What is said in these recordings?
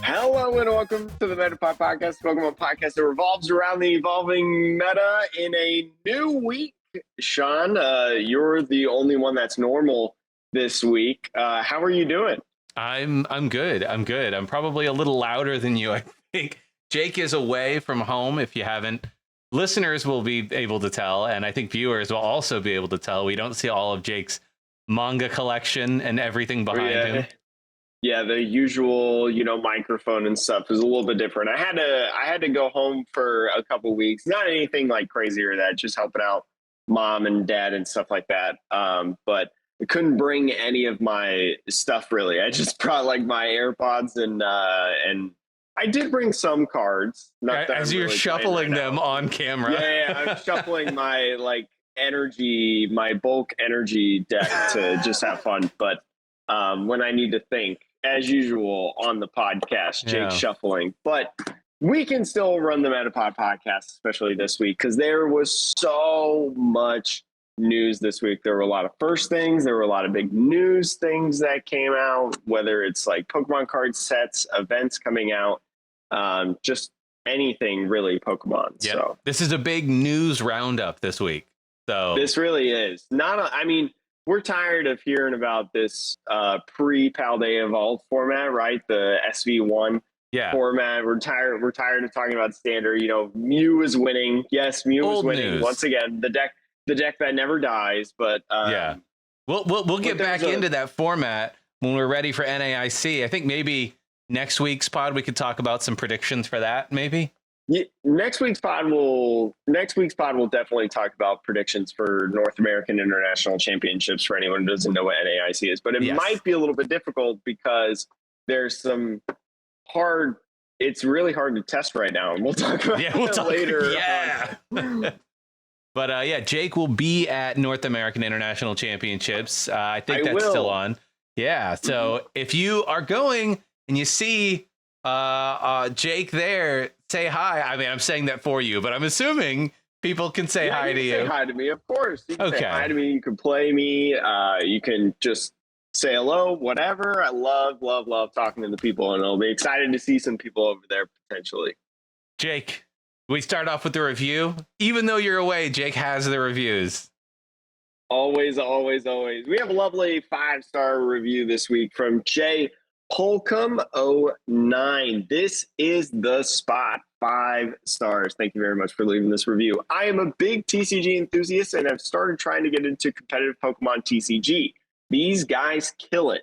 Hello and welcome to the Metapod Podcast, Pokemon podcast that revolves around the evolving meta in a new week. Sean, you're the only one that's normal this week. How are you doing? I'm good. I'm probably a little louder than you, I think. Jake is away from home. If you haven't, listeners will be able to tell, and I think viewers will also be able to tell. We don't see all of Jake's manga collection and everything behind him. Yeah, the usual, microphone and stuff is a little bit different. I had to go home for a couple weeks. Not anything like crazy or that, just helping out mom and dad and stuff like that. But I couldn't bring any of my stuff really. I just brought like my AirPods and I did bring some cards. Not that as I'm you're really shuffling them on camera. Yeah, I'm shuffling my my bulk energy deck to just have fun. But when I need to think, as usual on the podcast, Jake shuffling. But we can still run the Metapod podcast, especially this week, because there was so much news this week. There were a lot of first things. There were a lot of big news things that came out, whether it's like Pokemon card sets, events coming out, just anything really Pokemon. Yep. So this is a big news roundup this week. So this really is we're tired of hearing about this pre-Paldea Evolved format, right? The SV1 format. We're tired of talking about standard. Mew is winning. Yes, Mew is winning news. once again. The deck that never dies. But we'll get back into that format when we're ready for NAIC. I think maybe next week's pod we could talk about some predictions for that. Maybe. Yeah, next week's pod will definitely talk about predictions for North American International Championships for anyone who doesn't know what NAIC is. But it might be a little bit difficult because there's some it's really hard to test right now, and we'll talk about that later. Yeah. But Jake will be at North American International Championships. I think that's still on. Yeah. So if you are going and you see Jake there, say hi. I mean, I'm saying that for you, but I'm assuming people can say hi to you. Say hi to me, of course. You can say hi to me. You can play me. You can just say hello, whatever. I love talking to the people, and I'll be excited to see some people over there potentially. Jake, we start off with the review. Even though you're away, Jake has the reviews. Always. We have a lovely 5-star review this week from Jay Holcomb09. This is the spot. 5 stars. Thank you very much for leaving this review. I am a big TCG enthusiast and have started trying to get into competitive Pokemon TCG. These guys kill it.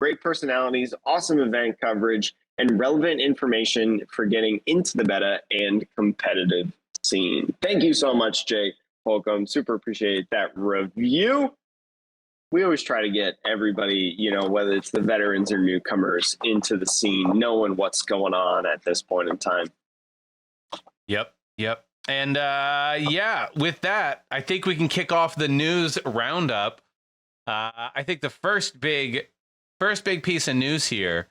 Great personalities, awesome event coverage, and relevant information for getting into the meta and competitive scene. Thank you so much, Jay Holcomb. Super appreciate that review. We always try to get everybody, whether it's the veterans or newcomers, into the scene, knowing what's going on at this point in time. Yep. And with that, I think we can kick off the news roundup. I think the first big piece of news here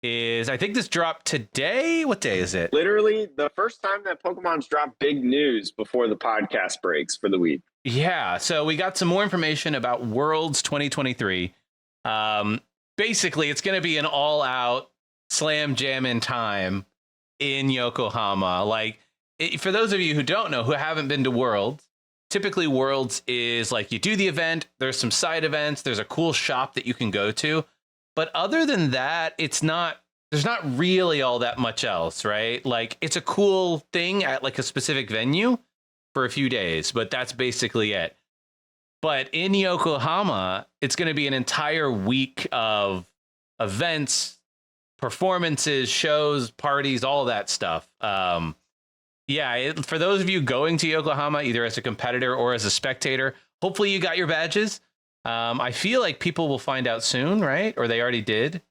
is, I think this dropped today. What day is it? Literally the first time that Pokemon's dropped big news before the podcast breaks for the week. Yeah, so we got some more information about Worlds 2023. Basically, it's going to be an all-out slam jam in time in Yokohama. For those of you who don't know, who haven't been to Worlds, typically Worlds is like you do the event, there's some side events, there's a cool shop that you can go to. But other than that, there's not really all that much else, right? It's a cool thing at a specific venue for a few days, but that's basically it. But in Yokohama, it's going to be an entire week of events, performances, shows, parties, all that stuff. For those of you going to Yokohama, either as a competitor or as a spectator, hopefully you got your badges. I feel like people will find out soon, right? Or they already did.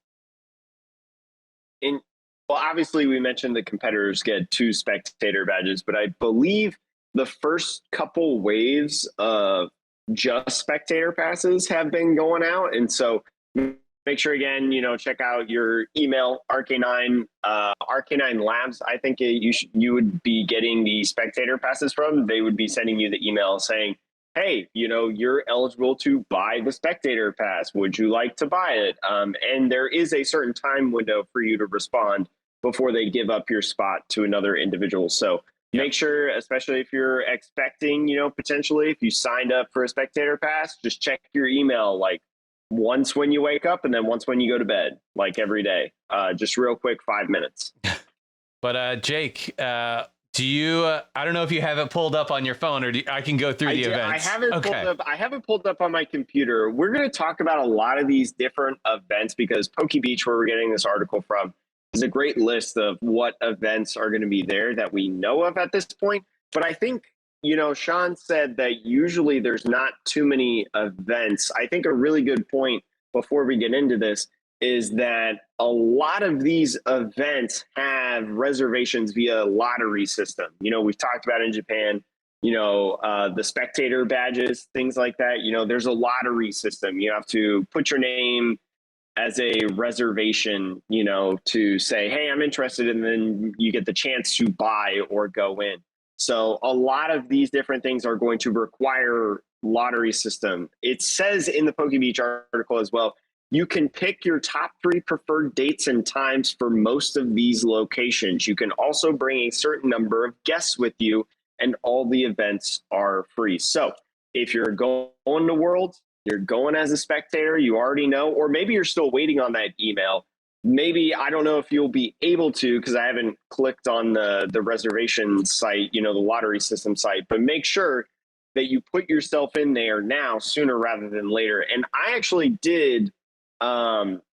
Obviously, we mentioned the competitors get 2 spectator badges, but I believe the first couple waves of just spectator passes have been going out. And so make sure, again, check out your email, RK9 Labs. I think you would be getting the spectator passes from. They would be sending you the email saying, hey, you're eligible to buy the spectator pass. Would you like to buy it? And there is a certain time window for you to respond. before they give up your spot to another individual. So make sure, especially if you're expecting, potentially if you signed up for a spectator pass, just check your email like once when you wake up and then once when you go to bed, like every day. Just real quick, 5 minutes. But Jake, do you? I don't know if you have it pulled up on your phone, or I can go through the events. I have it pulled up. I have it pulled up on my computer. We're going to talk about a lot of these different events because Pokey Beach, where we're getting this article from, is a great list of what events are going to be there that we know of at this point. But I think, Sean said that usually there's not too many events. I think a really good point before we get into this is that a lot of these events have reservations via lottery system. We've talked about in Japan, the spectator badges, things like that. There's a lottery system. You have to put your name as a reservation, to say, hey, I'm interested, and then you get the chance to buy or go in. So a lot of these different things are going to require lottery system. It says in the Pokey Beach article as well, you can pick your top 3 preferred dates and times for most of these locations. You can also bring a certain number of guests with you, and all the events are free. So if you're going to Worlds, you're going as a spectator, you already know, or maybe you're still waiting on that email. Maybe, I don't know if you'll be able to, because I haven't clicked on the reservation site, the lottery system site, but make sure that you put yourself in there now sooner rather than later. And I actually did.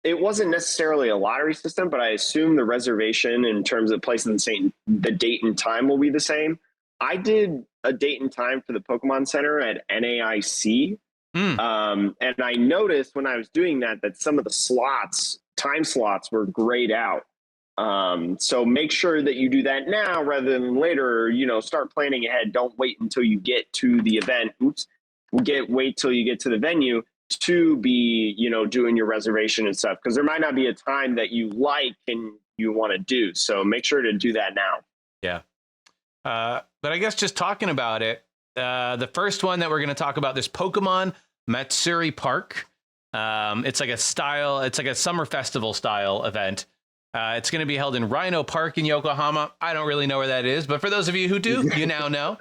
It wasn't necessarily a lottery system, but I assume the reservation in terms of place and the date and time will be the same. I did a date and time for the Pokemon Center at NAIC. And I noticed when I was doing that some of the time slots were grayed out. So make sure that you do that now rather than later, start planning ahead. Don't wait until you get to the event. Wait till you get to the venue to be, doing your reservation and stuff, because there might not be a time that you like and you want to do. So make sure to do that now. Yeah. But I guess just talking about it, the first one that we're going to talk about, this Pokemon Matsuri Park. It's like a summer festival style event. It's going to be held in Rhino Park in Yokohama. I don't really know where that is, but for those of you who do, you now know.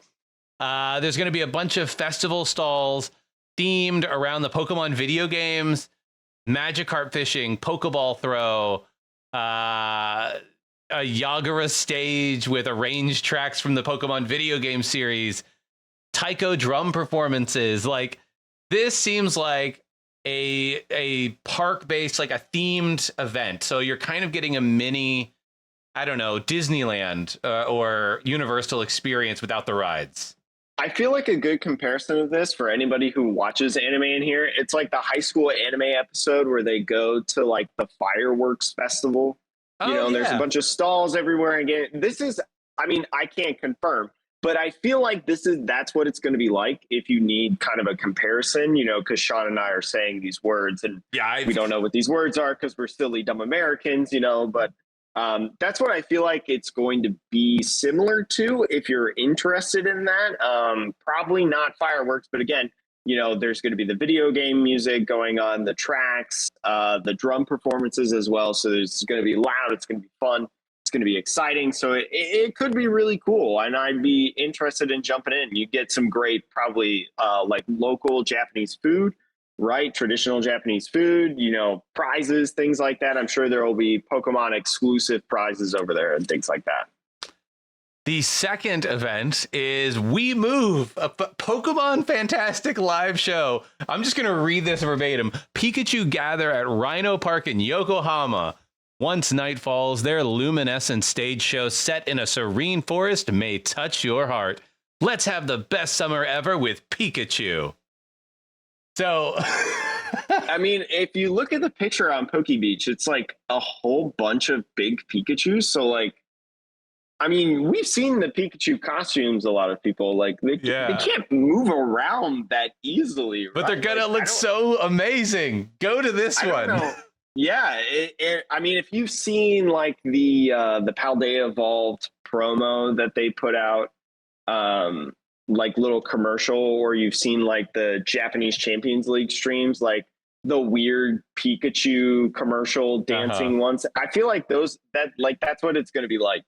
There's going to be a bunch of festival stalls themed around the Pokemon video games, Magikarp fishing, Pokeball throw, a Yagura stage with arranged tracks from the Pokemon video game series, taiko drum performances. Like, this seems like a park-based, like a themed event. So you're kind of getting a mini, I don't know, Disneyland or Universal experience without the rides. I feel like a good comparison of this for anybody who watches anime in here, it's like the high school anime episode where they go to like the fireworks festival. There's a bunch of stalls everywhere. Again, I can't confirm, but I feel like that's what it's going to be like if you need kind of a comparison, because Sean and I are saying these words and we don't know what these words are because we're silly, dumb Americans, but that's what I feel like it's going to be similar to if you're interested in that. Probably not fireworks, but again, there's going to be the video game music going on, the tracks, the drum performances as well. So it's going to be loud. It's going to be fun. It's going to be exciting. So it could be really cool. And I'd be interested in jumping in. You get some great, probably like local Japanese food. Right, traditional Japanese food, prizes, things like that. I'm sure there will be Pokemon exclusive prizes over there and things like that. The second event is We Move, a Pokemon Fantastic live show. I'm just going to read this verbatim. Pikachu gather at Rhino Park in Yokohama. Once night falls, their luminescent stage show set in a serene forest may touch your heart. Let's have the best summer ever with Pikachu. So, if you look at the picture on Pokey Beach, it's like a whole bunch of big Pikachus. So, we've seen the Pikachu costumes. A lot of people they can't move around that easily. But they're gonna look so amazing. Go to this one. Yeah, if you've seen the Paldea Evolved promo that they put out, little commercial, or you've seen the Japanese Champions League streams, the weird Pikachu commercial dancing ones. I feel like that's what it's going to be like.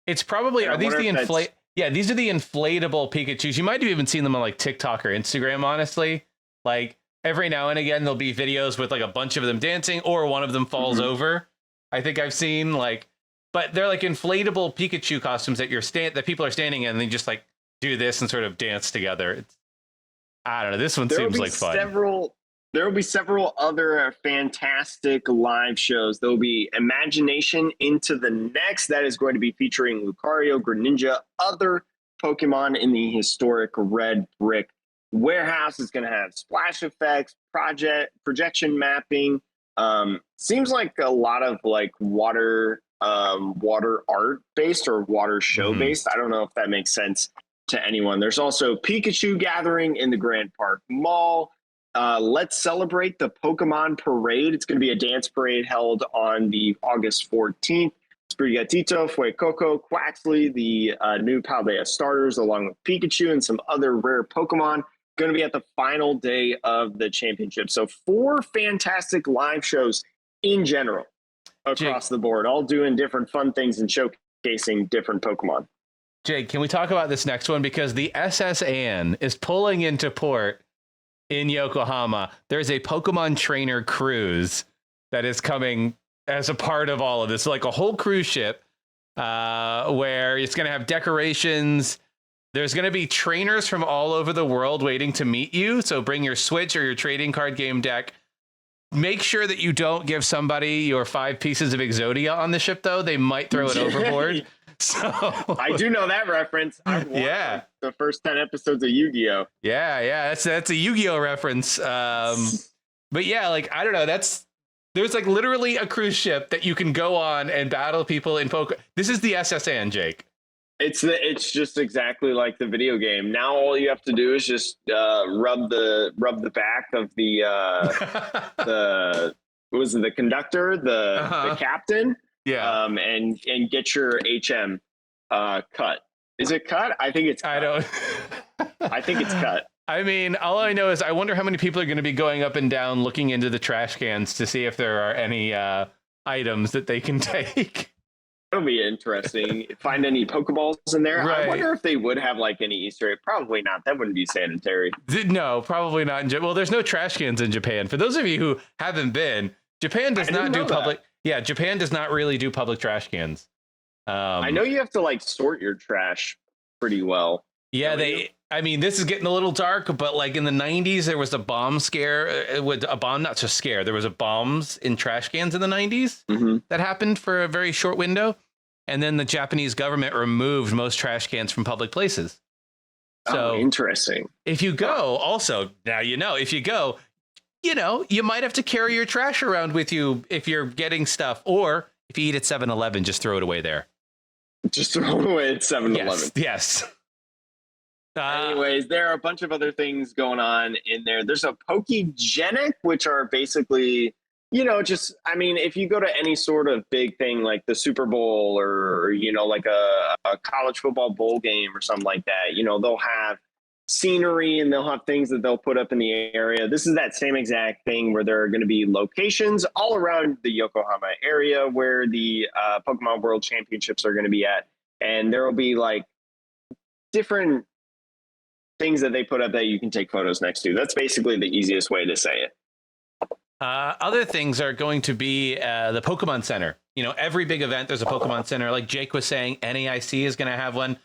It's probably, are these the inflate? Yeah, these are the inflatable Pikachus. You might have even seen them on like TikTok or Instagram, honestly. Like every now and again, there'll be videos with like a bunch of them dancing or one of them falls over. I think I've seen like, but they're like inflatable Pikachu costumes that people are standing in and they just like do this and sort of dance together. I don't know. This one seems like fun. There will be several other fantastic live shows. There will be Imagination Into the Next. That is going to be featuring Lucario, Greninja, other Pokemon in the historic Red Brick Warehouse. Is going to have splash effects, projection mapping. Seems like a lot of like water art based or water show based. I don't know if that makes sense to anyone. There's also Pikachu Gathering in the Grand Park Mall. Let's celebrate the Pokemon Parade. It's going to be a dance parade held on the August 14th. Sprigatito, Fuecoco, Quaxley, the new Paldea starters, along with Pikachu and some other rare Pokemon, going to be at the final day of the championship. So 4 fantastic live shows in general across the board, all doing different fun things and showcasing different Pokemon. Jake, can we talk about this next one? Because the SS Anne is pulling into port in Yokohama. There's a Pokemon trainer cruise that is coming as a part of all of this, like a whole cruise ship where it's going to have decorations. There's going to be trainers from all over the world waiting to meet you. So bring your Switch or your trading card game deck. Make sure that you don't give somebody your 5 pieces of Exodia on the ship, though. They might throw it overboard. So I do know that reference. I've watched the first 10 episodes of Yu-Gi-Oh. Yeah, that's a Yu-Gi-Oh reference. But yeah, like I don't know, there's like literally a cruise ship that you can go on and battle people in poker. This is the SS Anne, Jake. It's just exactly like the video game. Now all you have to do is just rub the back of the conductor, the captain. Yeah. And get your HM cut. Is it cut? I think it's cut. I think it's cut. I mean, all I know is I wonder how many people are going to be going up and down looking into the trash cans to see if there are any items that they can take. It'll be interesting. Find any Pokeballs in there. Right. I wonder if they would have like any Easter egg. Probably not. That wouldn't be sanitary. No, probably not. Well, there's no trash cans in Japan. For those of you who haven't been, Japan does not do public. Yeah, Japan does not really do public trash cans. I know you have to like sort your trash pretty well. Yeah, I mean, this is getting a little dark, but like in the 90s, there was a bomb scare. Not just scare. There was a bombs in trash cans in the 90s that happened for a very short window. And then the Japanese government removed most trash cans from public places. So interesting. If you go, also, now if you go, you might have to carry your trash around with you if you're getting stuff, or if you eat at 7-Eleven, just throw it away there. Just throw it away at 7-Eleven. Yes. Anyways, there are a bunch of other things going on in there. There's a Pokegenic, which are basically, if you go to any sort of big thing like the Super Bowl or, like a college football bowl game or something like that, they'll have scenery and they'll have things that they'll put up in the area. This is that same exact thing where there are going to be locations all around the Yokohama area where the Pokemon World Championships are going to be at. And there will be like different things that they put up that you can take photos next to. That's basically the easiest way to say it. Other things are going to be the Pokemon Center. Every big event, there's a Pokemon Center. Like Jake was saying, NAIC is going to have one.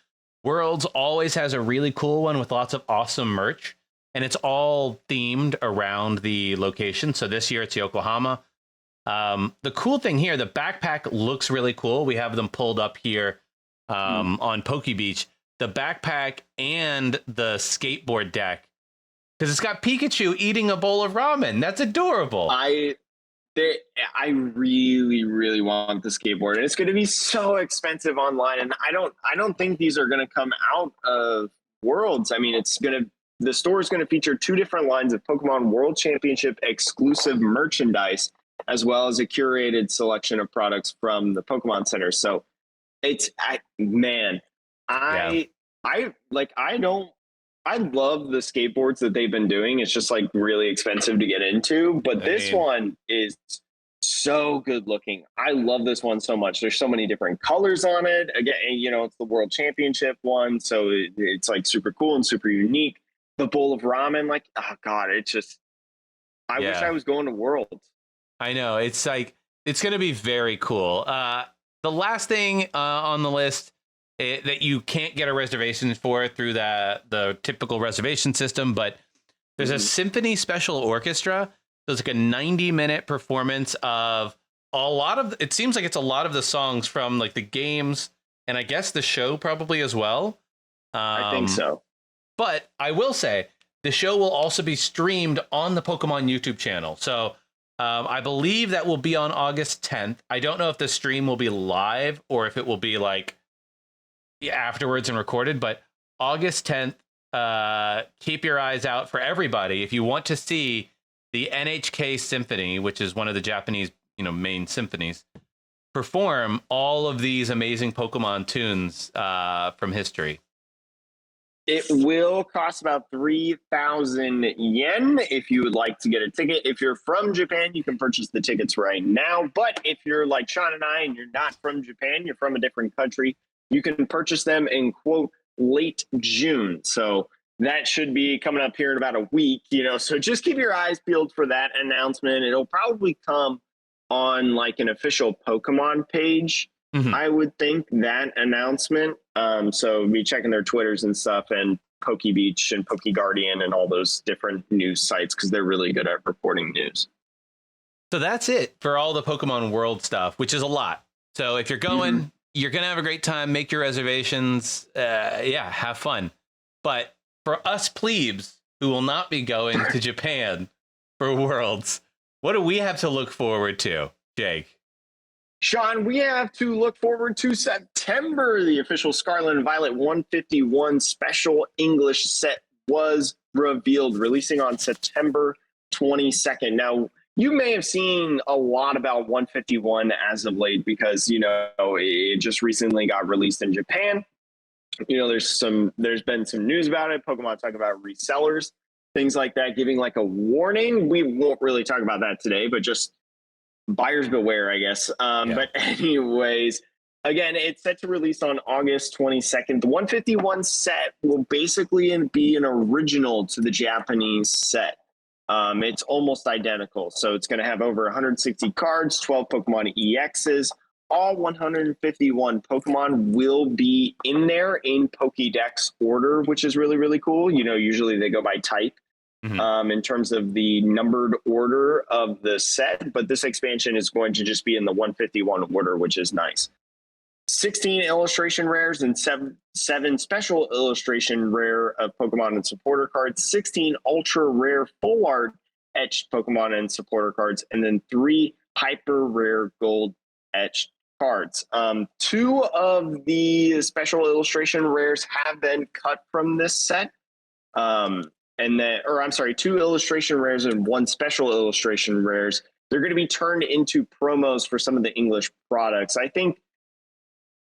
Worlds always has a really cool one with lots of awesome merch. And it's all themed around the location. So this year it's Yokohama. The cool thing here, the backpack looks really cool. We have them pulled up here on Poke Beach. The backpack and the skateboard deck. Because it's got Pikachu eating a bowl of ramen. That's adorable. I really, really want the skateboard, and it's going to be so expensive online. And I don't think these are going to come out of Worlds. I mean, the store is going to feature 2 different lines of Pokemon World Championship exclusive merchandise, as well as a curated selection of products from the Pokemon Center. So I love the skateboards that they've been doing. It's just like really expensive to get into, but this one is so good looking. I love this one so much. There's so many different colors on it. Again, it's the World Championship one, so it's like super cool and super unique. The bowl of ramen, like, oh god, it's just. I wish I was going to Worlds. I know, it's like it's going to be very cool. The last thing on the list that you can't get a reservation for through the typical reservation system, but there's a symphony special orchestra. So it's like a 90-minute performance of it seems like it's a lot of the songs from like the games and I guess the show probably as well. I think so. But I will say the show will also be streamed on the Pokemon YouTube channel. So I believe that will be on August 10th. I don't know if the stream will be live or if it will be like afterwards and recorded, but August 10th, keep your eyes out for everybody. If you want to see the NHK Symphony, which is one of the Japanese, main symphonies, perform all of these amazing Pokemon tunes from history. It will cost about 3,000 yen if you would like to get a ticket. If you're from Japan, you can purchase the tickets right now. But if you're like Sean and I and you're not from Japan, you're from a different country, you can purchase them in, quote, late June. So that should be coming up here in about a week, So just keep your eyes peeled for that announcement. It'll probably come on like an official Pokemon page. I would think that announcement. So be checking their Twitters and stuff and PokeBeach and PokeGuardian and all those different news sites because they're really good at reporting news. So that's it for all the Pokemon World stuff, which is a lot. So if you're going, you're going to have a great time. Make your reservations. Have fun. But for us plebes who will not be going to Japan for Worlds, what do we have to look forward to, Jake? Sean, we have to look forward to September. The official Scarlet and Violet 151 special English set was revealed, releasing on September 22nd. Now, you may have seen a lot about 151 as of late because, it just recently got released in Japan. There's been some news about it. Pokemon talk about resellers, things like that, giving like a warning. We won't really talk about that today, but just buyers beware, I guess. But anyways, again, it's set to release on August 22nd. The 151 set will basically be an original to the Japanese set. It's almost identical. So it's going to have over 160 cards, 12 Pokemon EXs. All 151 Pokemon will be in there in Pokédex order, which is really, really cool. Usually they go by type. In terms of the numbered order of the set, but this expansion is going to just be in the 151 order, which is nice. 16 illustration rares and seven special illustration rare of Pokemon and supporter cards, 16 ultra rare full art etched Pokemon and supporter cards, and then 3 hyper rare gold etched cards. 2 of the special illustration rares have been cut from this set. 2 illustration rares and 1 special illustration rares. They're going to be turned into promos for some of the English products. I think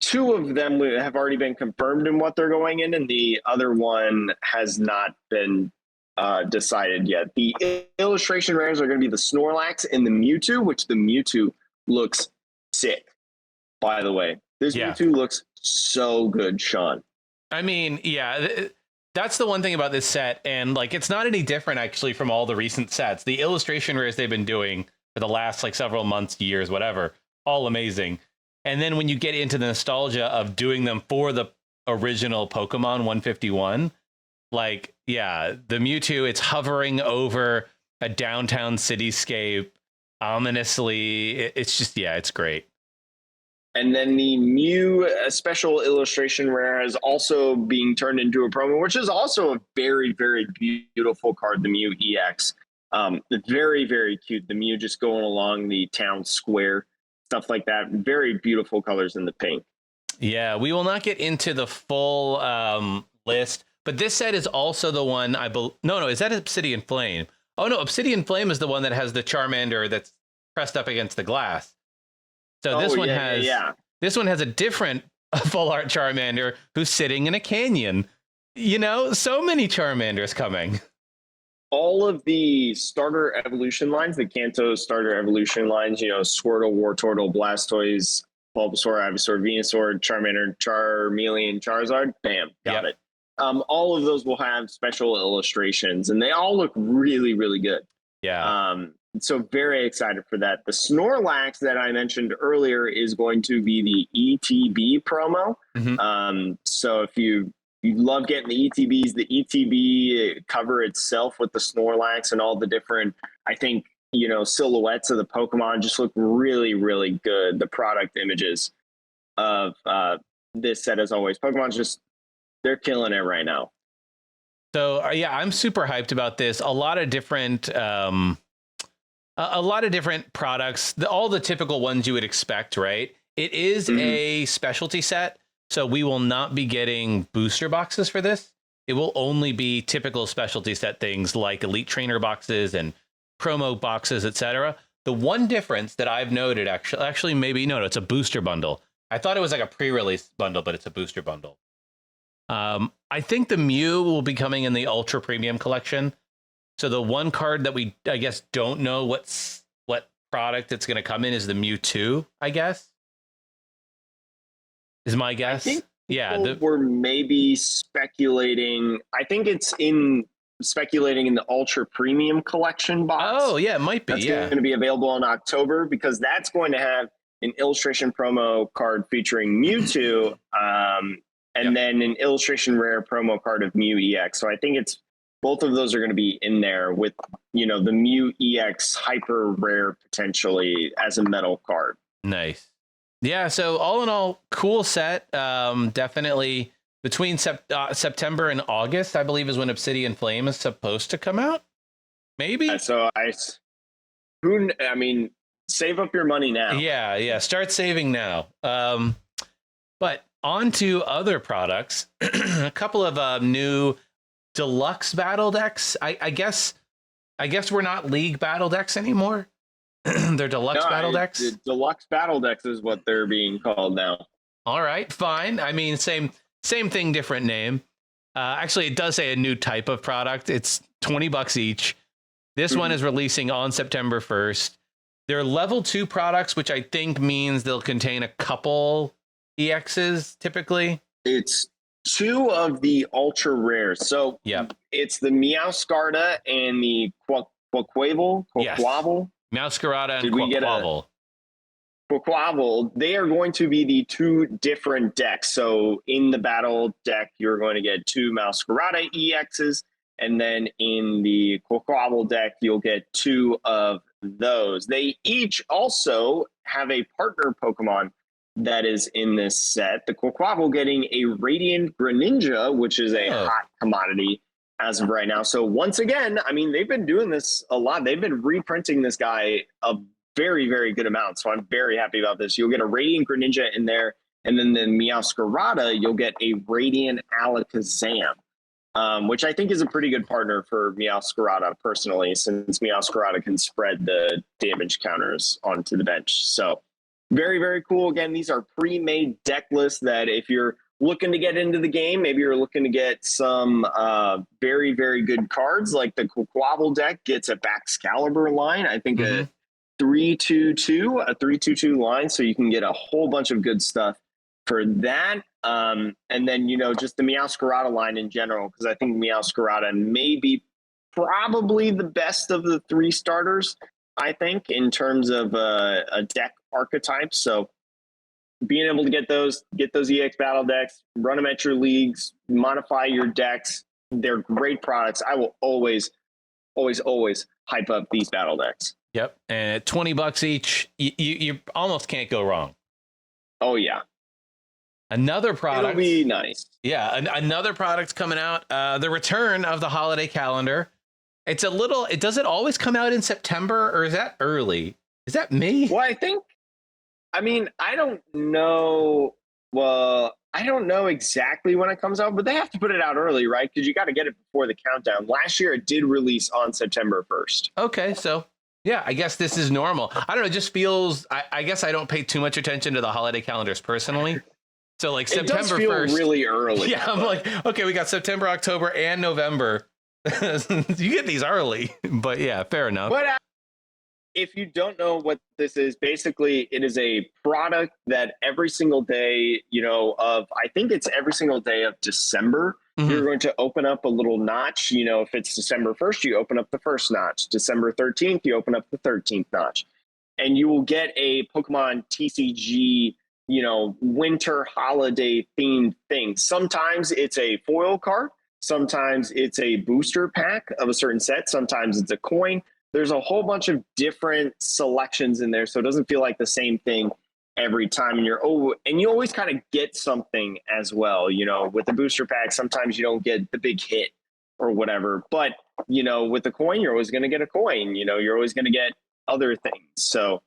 2 of them have already been confirmed in what they're going in, and the other one has not been decided yet. The illustration rares are going to be the Snorlax and the Mewtwo, which the Mewtwo looks sick, by the way. This Mewtwo looks so good, Sean. I mean, that's the one thing about this set, and like it's not any different actually from all the recent sets. The illustration rares they've been doing for the last like several months, years, whatever, all amazing. And then when you get into the nostalgia of doing them for the original Pokemon 151, like the Mewtwo, it's hovering over a downtown cityscape ominously. It's just it's great. And then the Mew special illustration rare is also being turned into a promo, which is also a very, very beautiful card, the Mew EX. Very, very cute. The Mew just going along the town square, stuff like that. Very beautiful colors in the pink. Yeah, we will not get into the full list, but this set is also the one No, is that Obsidian Flame? Oh, no, Obsidian Flame is the one that has the Charmander that's pressed up against the glass. So this one has a different full art Charmander who's sitting in a canyon. You know, so many Charmanders coming. All of the starter evolution lines, the Kanto starter evolution lines, you know, Squirtle, Wartortle, Blastoise, Bulbasaur, Ivysaur, Venusaur, Charmander, Charmeleon, Charizard, bam, got it. All of those will have special illustrations, and they all look really, really good. Yeah. So very excited for that. The Snorlax that I mentioned earlier is going to be the ETB promo. So if you love getting the ETBs, the ETB cover itself with the Snorlax and all the different, I think, you know, silhouettes of the Pokemon just look really, really good. The product images of this set, as always, Pokemon's just, they're killing it right now. So yeah, I'm super hyped about this. A lot of different products, all the typical ones you would expect, right? It is a specialty set, so we will not be getting booster boxes for this. It will only be typical specialty set things like Elite Trainer boxes and promo boxes, etc. The one difference that I've noted, actually maybe no, it's a booster bundle. I thought it was like a pre-release bundle, but it's a booster bundle. I think the Mew will be coming in the Ultra Premium collection. So the one card that we, I guess, don't know what product it's going to come in is the Mewtwo, I guess. Is my guess. I think we're maybe speculating. I think it's speculating in the Ultra Premium collection box. Oh, yeah, it might be. That's going to be available in October, because that's going to have an illustration promo card featuring Mewtwo, and then an illustration rare promo card of Mew EX. So I think it's both of those are going to be in there with, you know, the Mew EX hyper rare potentially as a metal card. Nice. Yeah. So all in all, cool set. Definitely between September and August, I believe, is when Obsidian Flame is supposed to come out. Maybe. I mean, save up your money now. Yeah. Start saving now. But on to other products. A couple of new deluxe battle decks. I guess we're not League battle decks anymore. They're deluxe battle decks. Deluxe battle decks is what they're being called now. All right, fine. I mean, same thing, different name. Actually, it does say a new type of product. It's $20 each. This one is releasing on September 1st. They're level 2 products, which I think means they'll contain a couple EXs typically. It's 2 of the ultra rares. So it's the Meowscarada and the Quaquaval. Yes. Meowscarada and Quaquaval. Quaquaval, they are going to be the 2 different decks. So in the battle deck, you're going to get 2 Meowscarada EXs, and then in the Quaquaval deck, you'll get 2 of those. They each also have a partner Pokemon that is in this set. The Quaquaval getting a Radiant Greninja, which is a hot commodity as of right now. So once again, I mean, they've been doing this a lot. They've been reprinting this guy a very, very good amount. So I'm very happy about this. You'll get a Radiant Greninja in there, and then the Meowscarada, you'll get a Radiant Alakazam, which I think is a pretty good partner for Meowscarada personally, since Meowscarada can spread the damage counters onto the bench. So very, very cool. Again, these are pre-made deck lists that if you're looking to get into the game, maybe you're looking to get some very, very good cards, like the Quaquaval deck gets a Baxcalibur line. I think a 3-2-2 line, so you can get a whole bunch of good stuff for that. And then, you know, just the Meowscarada line in general, because I think Meowscarada may be probably the best of the 3 starters, I think, in terms of a deck archetype. So being able to get those EX battle decks, run them at your leagues, modify your decks, they're great products. I will always hype up these battle decks. Yep. And at $20 each, you almost can't go wrong. Oh, yeah. Another product. It'll be nice. Yeah. Another product's coming out. The return of the holiday calendar. It's a little, does it always come out in September, or is that early? Is that me? Well, I don't know. Well, I don't know exactly when it comes out, but they have to put it out early, right? Because you got to get it before the countdown. Last year, it did release on September 1st. Okay, so yeah, I guess this is normal. I don't know. It just feels, I guess I don't pay too much attention to the holiday calendars personally. So like It does September feel 1st. really early. Yeah, I'm like, okay, we got September, October, and November. You get these early, but yeah, fair enough. But if you don't know what this is, basically it is a product that every single day, I think it's every single day of December, you're going to open up a little notch. If it's December 1st, you open up the first notch. December 13th, you open up the 13th notch. And you will get a Pokemon TCG, winter holiday themed thing. Sometimes it's a foil card. Sometimes it's a booster pack of a certain set. Sometimes it's a coin. There's a whole bunch of different selections in there. So it doesn't feel like the same thing every time. And you always kind of get something as well. With the booster pack, sometimes you don't get the big hit or whatever. But, with the coin, you're always going to get a coin. You're always going to get other things. So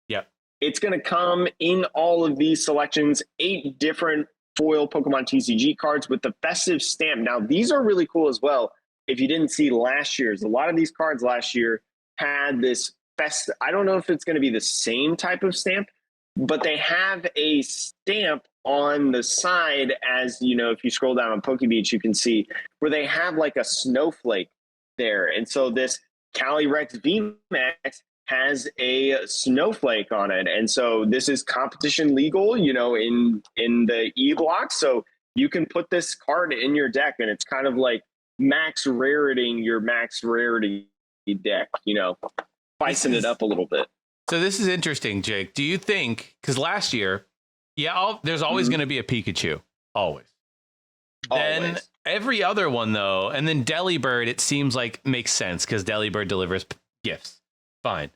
yeah, it's going to come in all of these selections, 8 different foil Pokemon TCG cards with the festive stamp. Now, these are really cool as well. If you didn't see last year's, a lot of these cards last year had this I don't know if it's going to be the same type of stamp, but they have a stamp on the side as, if you scroll down on PokeBeach, you can see where they have like a snowflake there. And so this Calyrex VMAX has a snowflake on it. And so this is competition legal, in the E-block. So you can put this card in your deck and it's kind of like max raritying your max rarity deck, spicing it up a little bit. So this is interesting, Jake. Do you think, because last year, there's always going to be a Pikachu, always. Then every other one, though, and then Delibird, it seems like makes sense because Delibird delivers gifts. Fine.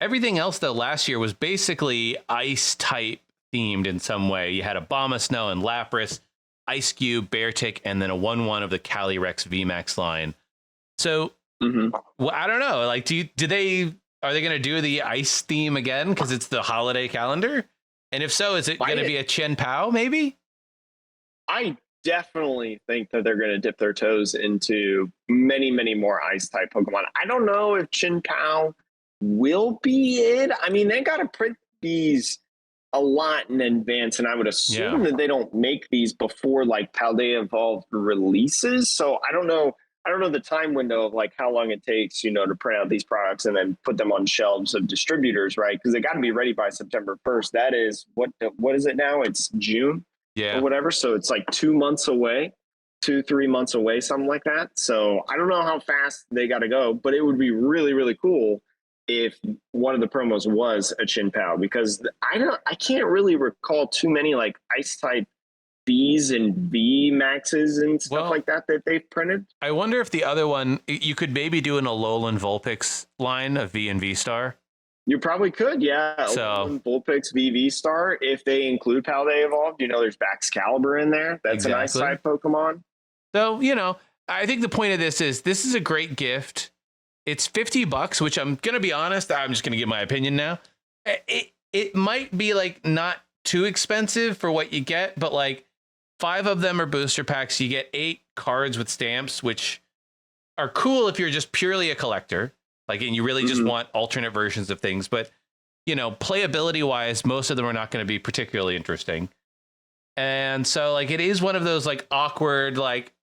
Everything else, though, last year was basically ice type themed in some way. You had Abomasnow and Lapras, Ice Cube, Beartic, and then a 1/1 of the Calyrex VMAX line. So, well, I don't know. Like, are they going to do the ice theme again because it's the holiday calendar? And if so, is it going to be a Chen Pao? Maybe. I definitely think that they're going to dip their toes into many, many more ice type Pokemon. I don't know if Chen Pao will be it. I mean, they got to print these a lot in advance, and I would assume that they don't make these before like Paldea Evolved releases. So I don't know the time window of like how long it takes, to print out these products and then put them on shelves of distributors, right? Because they got to be ready by September 1st. That is what is it now? It's June, or whatever. So it's like 2 months away, 2-3 months away, something like that. So I don't know how fast they got to go, but it would be really, really cool if one of the promos was a Chen Pao, because I can't really recall too many like ice type B's and V maxes and stuff like that they've printed. I wonder if the other one, you could maybe do an Alolan Vulpix line of V and V Star. You probably could, yeah. So Alolan Vulpix VV Star, if they include Paldea Evolved, there's Baxcalibur in there. That's an ice type Pokemon. So, I think the point of this is a great gift. It's $50, which I'm going to be honest, I'm just going to give my opinion now. It might be like not too expensive for what you get, but like 5 of them are booster packs. You get 8 cards with stamps, which are cool if you're just purely a collector, like, and you really just want alternate versions of things. But, playability wise, most of them are not going to be particularly interesting. And so like, it is one of those like awkward, like,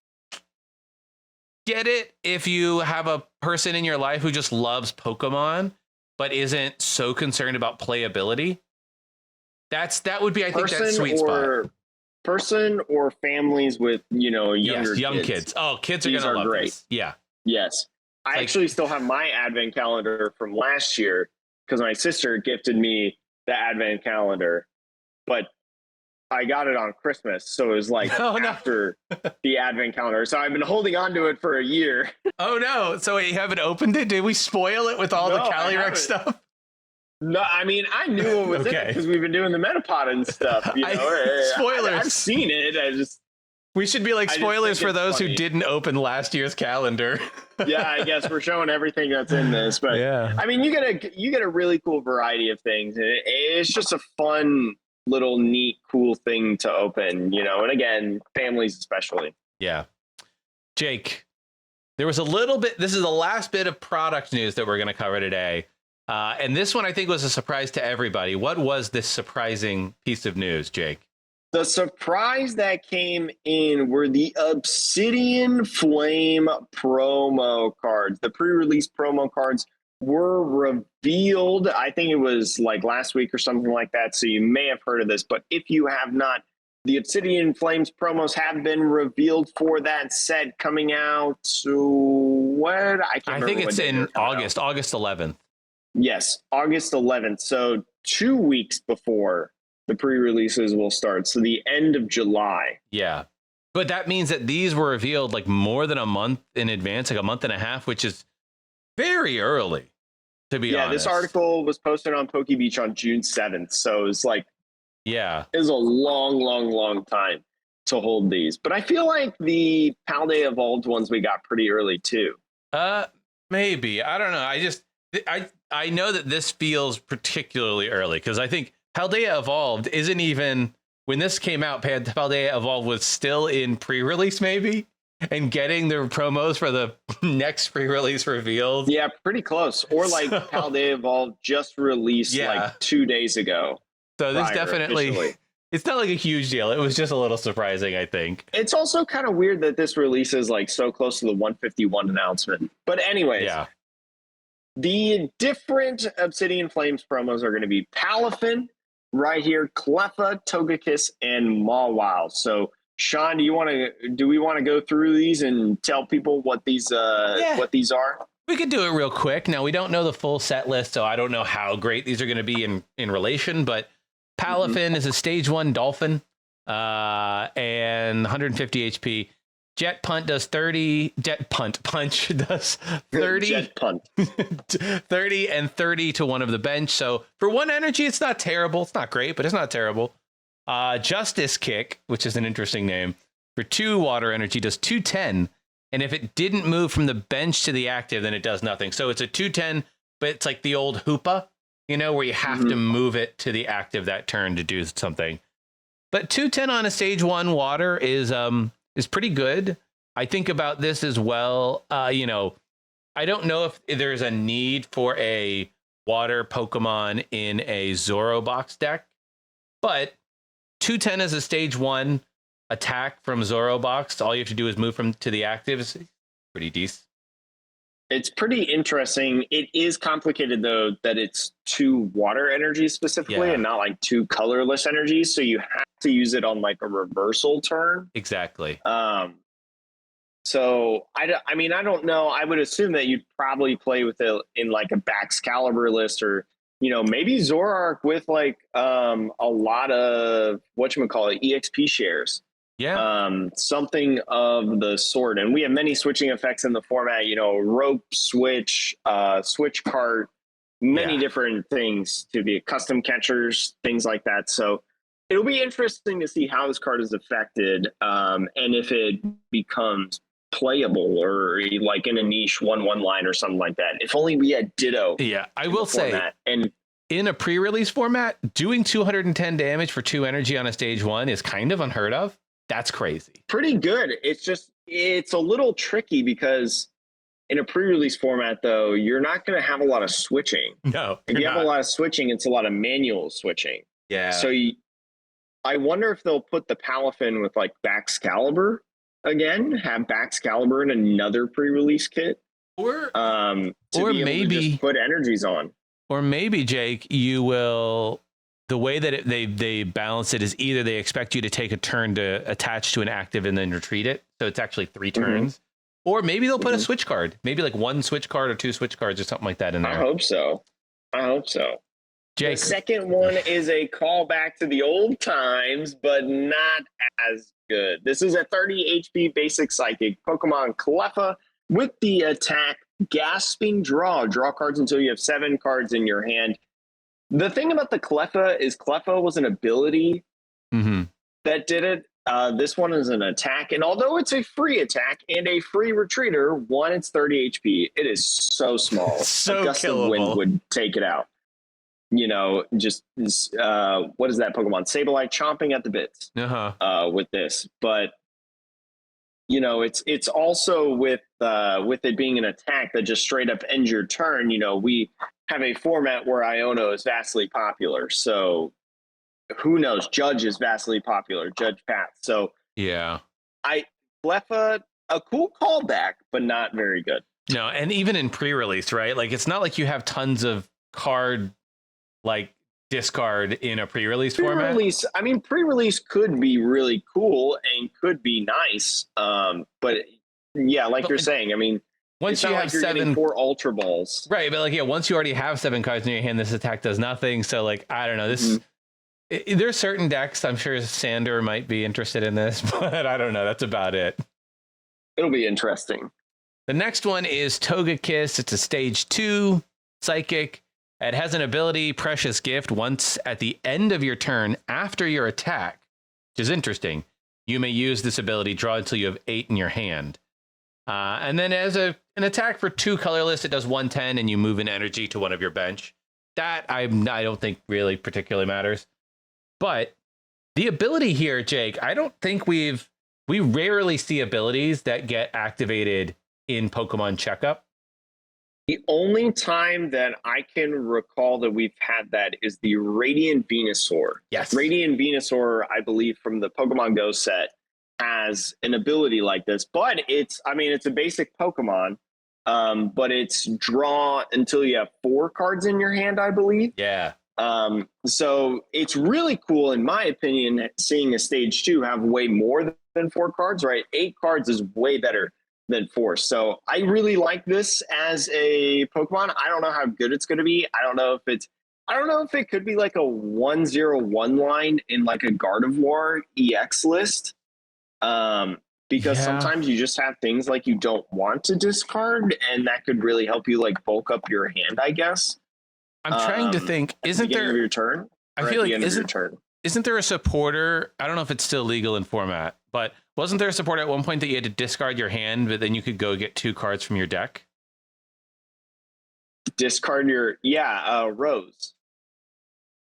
get it if you have a person in your life who just loves Pokemon, but isn't so concerned about playability. That would be, I think, that sweet spot. Person or families with, young kids. Oh, kids are going to love great. This. Yeah. Yes. I actually still have my advent calendar from last year because my sister gifted me the advent calendar, but I got it on Christmas. So it was like after the advent calendar. So I've been holding on to it for a year. Oh no. So you haven't opened it? Did we spoil it with all the Calyrex stuff? No, I mean, I knew it was in it because we've been doing the Metapod and stuff. Spoilers. I've seen it. We should be like spoilers for those who didn't open last year's calendar. Yeah, I guess we're showing everything that's in this. But yeah, I mean, you get a really cool variety of things. It's just a fun, little, neat, cool thing to open, and again, families especially. Yeah. Jake, there was a little bit, this is the last bit of product news that we're going to cover today. And this one I think was a surprise to everybody. What was this surprising piece of news, Jake? The surprise that came in were the Obsidian Flame promo cards. The pre-release promo cards were revealed. I think it was like last week or something like that. So you may have heard of this, but if you have not, the Obsidian Flames promos have been revealed for that set coming out. So what? I think it's in August 11th. Yes, August 11th. So 2 weeks before the pre-releases will start. So the end of July. Yeah. But that means that these were revealed like more than a month in advance, like a month and a half, which is very early, to be honest. Yeah, this article was posted on Poke Beach on June 7th. So it's like, yeah, it was a long time to hold these. But I feel like the Paldea Evolved ones we got pretty early too. Maybe. I don't know. I know that this feels particularly early because I think Paldea Evolved isn't even, when this came out, Paldea Evolved was still in pre-release maybe, and getting the promos for the next pre-release revealed. Yeah, pretty close. Or like Paldea Evolved just released like 2 days ago. So this definitely, officially. It's not like a huge deal. It was just a little surprising, I think. It's also kind of weird that this release is like so close to the 151 announcement. But anyways. Yeah. The different Obsidian Flames promos are going to be Palafin, right here, Cleffa, Togekiss, and Mawile. So, Sean, do we want to go through these and tell people what these are? We could do it real quick. Now, we don't know the full set list, so I don't know how great these are going to be in relation, but Palafin is a stage 1 dolphin and 150 HP. Jet Punch does 30. Jet Punch does 30. Jet Punt. 30 and 30 to one of the bench. So for 1 energy, it's not terrible. It's not great, but it's not terrible. Justice Kick, which is an interesting name, for 2 water energy does 210. And if it didn't move from the bench to the active, then it does nothing. So it's a 210, but it's like the old Hoopa, where you have to move it to the active that turn to do something. But 210 on a stage 1 water is pretty good. I think about this as well. I don't know if there's a need for a water Pokemon in a Zoro box deck, but 210 is a stage 1 attack from Zoro box. All you have to do is move from to the actives. Pretty decent. It's pretty interesting. It is complicated though that it's 2 water energies specifically and not like 2 colorless energies. So you have to use it on like a reversal turn. Exactly. So I don't know. I would assume that you'd probably play with it in like a Baxcalibur list or, maybe Zoroark with like a lot of EXP shares. Yeah. Something of the sort. And we have many switching effects in the format, rope switch, switch cart, many different things to be custom catchers, things like that. So it'll be interesting to see how this card is affected and if it becomes playable or like in a niche 1/1 line or something like that. If only we had Ditto. Yeah, I will say, and in a pre-release format, doing 210 damage for 2 energy on a stage 1 is kind of unheard of. That's crazy. Pretty good. It's a little tricky because in a pre-release format, though, you're not going to have a lot of switching. No. If you have a lot of switching, it's a lot of manual switching. Yeah. So I wonder if they'll put the Palafin with like Baxcalibur again, have Baxcalibur in another pre-release kit. Or maybe just put energies on. Or maybe, Jake, you will... The way that they balance it is either they expect you to take a turn to attach to an active and then retreat it. So it's actually 3 turns. Or maybe they'll put a switch card. Maybe like 1 switch card or 2 switch cards or something like that in there. I hope so. Jake. The second one is a callback to the old times, but not as good. This is a 30 HP basic psychic Pokemon Cleffa with the attack Gasping Draw. Draw cards until you have 7 cards in your hand. The thing about the Cleffa is Cleffa was an ability that did it. This one is an attack. And although it's a free attack and a free retreater, it's 30 HP. It is so small. So a gust of wind would take it out. What is that Pokemon? Sableye chomping at the bits with this. But, it's also with it being an attack that just straight up ends your turn. We have a format where Iono is vastly popular. So who knows? Judge is vastly popular, Judge Path. So Yeah. Cleffa, a cool callback, but not very good. No, and even in pre-release, right? Like it's not like you have tons of card like discard in a pre-release format. I mean, pre-release could be really cool and could be nice. But yeah, like you're saying, I mean, once you have like you're 7 4 Ultra Balls, right? But like, yeah, once you already have 7 cards in your hand, this attack does nothing. So like, I don't know. This there's certain decks. I'm sure Sander might be interested in this, but I don't know. That's about it. It'll be interesting. The next one is Togekiss. It's a stage 2 psychic. It has an ability, Precious Gift. Once at the end of your turn after your attack, which is interesting, you may use this ability, draw until you have 8 in your hand. And then as an attack for 2 colorless, it does 110 and you move an energy to one of your bench. That I don't think really particularly matters. But the ability here, Jake, I don't think we rarely see abilities that get activated in Pokemon Checkup. The only time that I can recall that we've had that is the Radiant Venusaur. Yes. Radiant Venusaur, I believe, from the Pokemon Go set, has an ability like this. But it's a basic Pokemon, but it's draw until you have 4 cards in your hand, I believe. Yeah. So it's really cool, in my opinion, seeing a stage 2 have way more than 4 cards, right? 8 cards is way better than 4. So I really like this as a Pokemon. I don't know how good it's going to be. I don't know if it could be like a 101 line in like a Gardevoir EX list. Because sometimes you just have things like you don't want to discard, and that could really help you like bulk up your hand, I guess. I'm trying to think, isn't there your turn? I feel like isn't there a supporter? I don't know if it's still legal in format, but wasn't there a support at one point that you had to discard your hand, but then you could go get 2 cards from your deck? Discard your Rose.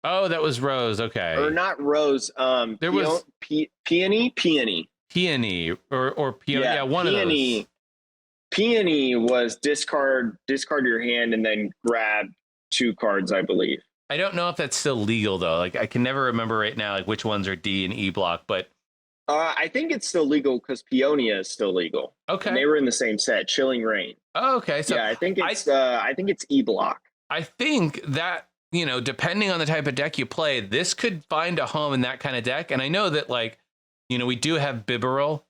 Oh, that was Rose. Okay, or not Rose. There was Peony or Peony. Yeah, one Peony. of those. Peony was discard your hand and then grab 2 cards, I believe. I don't know if that's still legal though. Like I can never remember right now, like which ones are D and E block, but I think it's still legal because Peonia is still legal. Okay, and they were in the same set, Chilling Reign. Oh, okay, so yeah, I think it's E block. I think that, you know, depending on the type of deck you play, this could find a home in that kind of deck. And I know that, like, you know, we do have Bibarel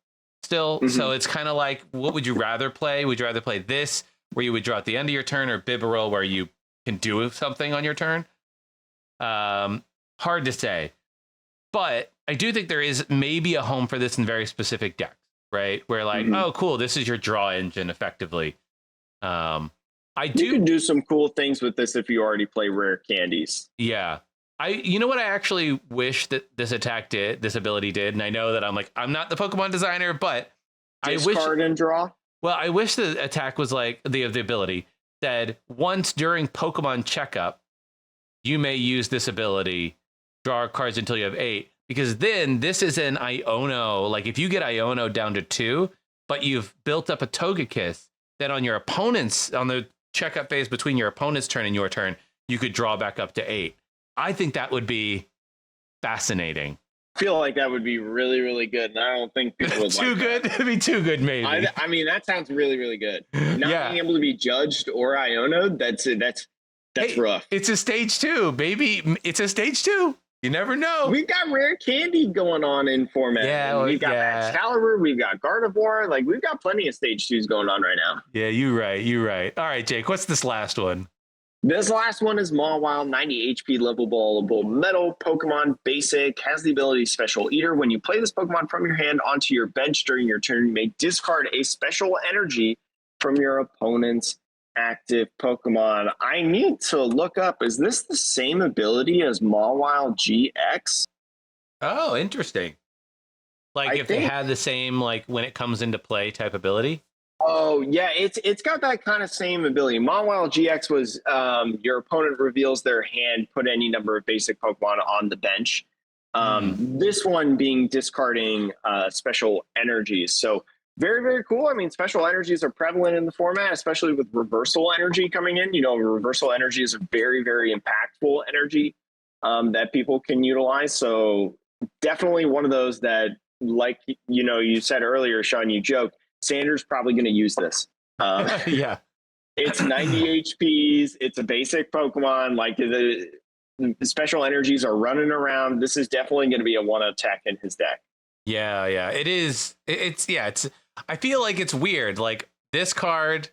still, so it's kind of like, what would you rather play? Would you rather play this where you would draw at the end of your turn, or Bibarel where you can do something on your turn? Hard to say, but I do think there is maybe a home for this in very specific decks, right? Where like, oh, cool, this is your draw engine effectively. You can do some cool things with this if you already play rare candies. Yeah. You know what I actually wish that this ability did, and I know that I'm not the Pokemon designer, but discard and draw. Well, I wish the attack was like the ability that once during Pokemon Checkup, you may use this ability, draw cards until you have 8, because then this is an Iono. Like if you get Iono down to 2, but you've built up a Togekiss, then on the checkup phase between your opponent's turn and your turn, you could draw back up to 8. I think that would be fascinating. I feel like that would be really, really good, and I don't think people would too like good. That. It'd be too good, maybe. I mean, that sounds really, really good. Not being able to be judged or Iono, that's rough. It's a stage 2, baby. It's a stage 2. You never know. We've got rare candy going on in format. Yeah, we've got Excalibur, we've got Gardevoir. Like, we've got plenty of stage 2s going on right now. Yeah, you're right. All right, Jake, what's this last one? This last one is Mawile, 90 HP, lovable metal Pokemon, basic, has the ability Special Eater. When you play this Pokemon from your hand onto your bench during your turn, you may discard a special energy from your opponent's active Pokemon. I need to look up, is this the same ability as Mawile GX? Oh, interesting. Like if they had the same, like when it comes into play type ability? Oh, yeah, it's got that kind of same ability. Mawile GX was your opponent reveals their hand, put any number of basic Pokemon on the bench. This one being discarding special energies. So very, very cool. I mean, special energies are prevalent in the format, especially with reversal energy coming in. You know, reversal energy is a very, very impactful energy that people can utilize. So definitely one of those that, like, you said earlier, Sean, you joked, Sanders probably going to use this. Yeah. It's 90 HPs. It's a basic Pokemon. Like the special energies are running around. This is definitely going to be a one attack in his deck. Yeah, it is. It's I feel like it's weird. Like this card,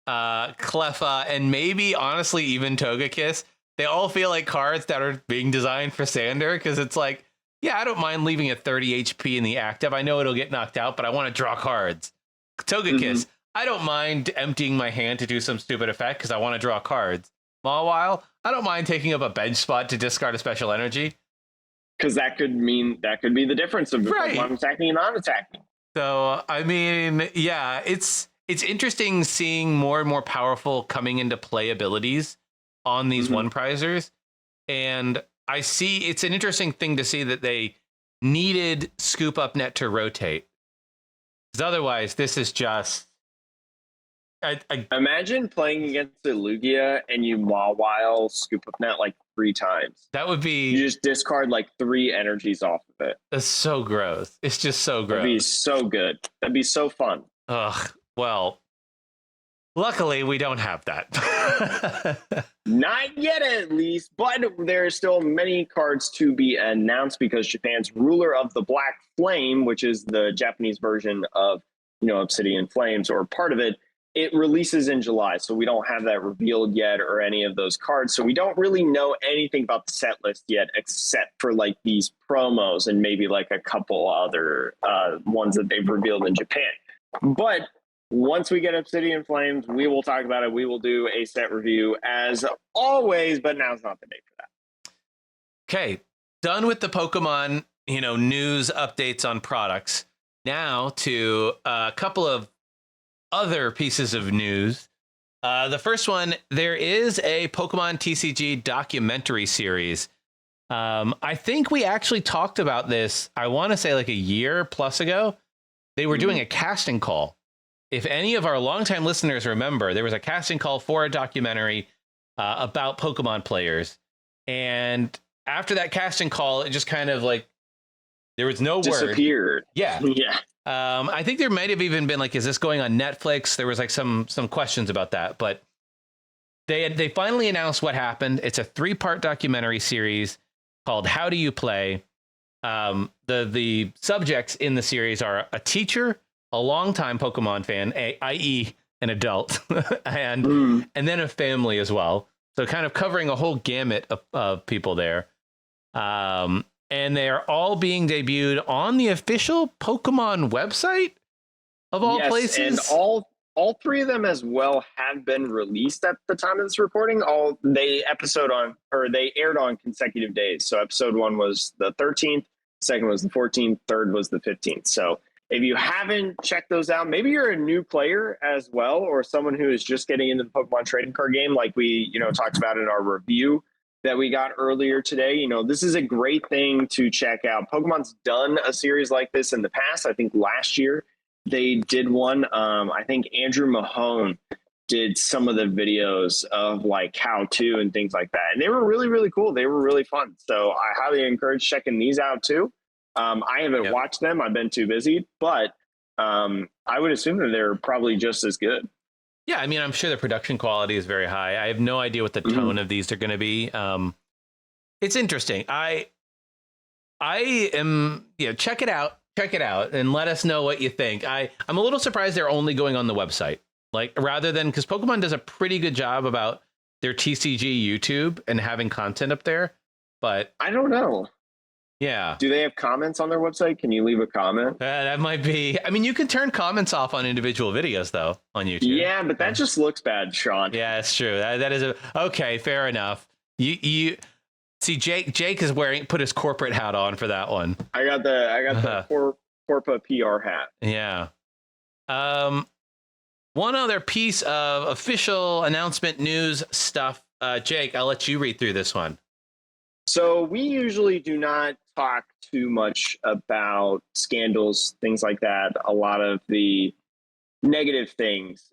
Cleffa, and maybe honestly even Togekiss, they all feel like cards that are being designed for Sander, because it's like, yeah, I don't mind leaving a 30 HP in the active. I know it'll get knocked out, but I want to draw cards. Togekiss, I don't mind emptying my hand to do some stupid effect because I want to draw cards. Mawile, I don't mind taking up a bench spot to discard a special energy. Because that could be the difference of Pokemon attacking and non-attacking. So, I mean, yeah, it's interesting seeing more and more powerful coming into play abilities on these one prizers. And I see it's an interesting thing to see that they needed Scoop Up Net to rotate. Because otherwise, this is just... I imagine playing against a Lugia and you Mawile Scoop Up Net like 3 times. That would be... You just discard like 3 energies off of it. That's so gross. It's just so gross. That'd be so good. That'd be so fun. Ugh. Well, luckily we don't have that. Not yet, at least, but there are still many cards to be announced because Japan's Ruler of the Black Flame, which is the Japanese version of, Obsidian Flames, or part of it, it releases in July. So we don't have that revealed yet or any of those cards. So we don't really know anything about the set list yet, except for like these promos and maybe like a couple other ones that they've revealed in Japan. But once we get Obsidian Flames, we will talk about it. We will do a set review as always, but now's not the day for that. Okay, done with the Pokemon, news updates on products. Now to a couple of other pieces of news. The first one, there is a Pokemon TCG documentary series. I think we actually talked about this, I want to say like a year plus ago. They were doing a casting call. If any of our longtime listeners remember, there was a casting call for a documentary about Pokemon players. And after that casting call, it just kind of like, there was no disappeared. Word. Yeah. Yeah. I think there might have even been like, is this going on Netflix? There was like some questions about that, but they finally announced what happened. It's a 3-part documentary series called How Do You Play? The subjects in the series are a teacher, a longtime Pokemon fan, i.e. an adult, and then a family as well. So kind of covering a whole gamut of people there. And they are all being debuted on the official Pokemon website of all places. And all 3 of them as well have been released at the time of this recording. They aired on consecutive days. So episode 1 was the 13th, second was the 14th, third was the 15th. So if you haven't checked those out, maybe you're a new player as well, or someone who is just getting into the Pokemon trading card game, like we talked about in our review that we got earlier today. This is a great thing to check out. Pokemon's done a series like this in the past. I think last year they did one. I think Andrew Mahone did some of the videos of like how to and things like that. And they were really, really cool. They were really fun. So I highly encourage checking these out too. I haven't watched them. I've been too busy, but I would assume that they're probably just as good. Yeah, I mean, I'm sure the production quality is very high. I have no idea what the tone of these are going to be. It's interesting. I am, check it out, and let us know what you think. I'm a little surprised they're only going on the website, like rather than, because Pokemon does a pretty good job about their TCG YouTube and having content up there. But I don't know. Yeah. Do they have comments on their website? Can you leave a comment? That might be. I mean, you can turn comments off on individual videos, though, on YouTube. Yeah, but that just looks bad, Sean. Yeah, it's true. That is okay. Fair enough. You see, Jake is put his corporate hat on for that one. I got the Corpa PR hat. Yeah. One other piece of official announcement news stuff. Jake, I'll let you read through this one. So we usually do not talk too much about scandals, things like that. A lot of the negative things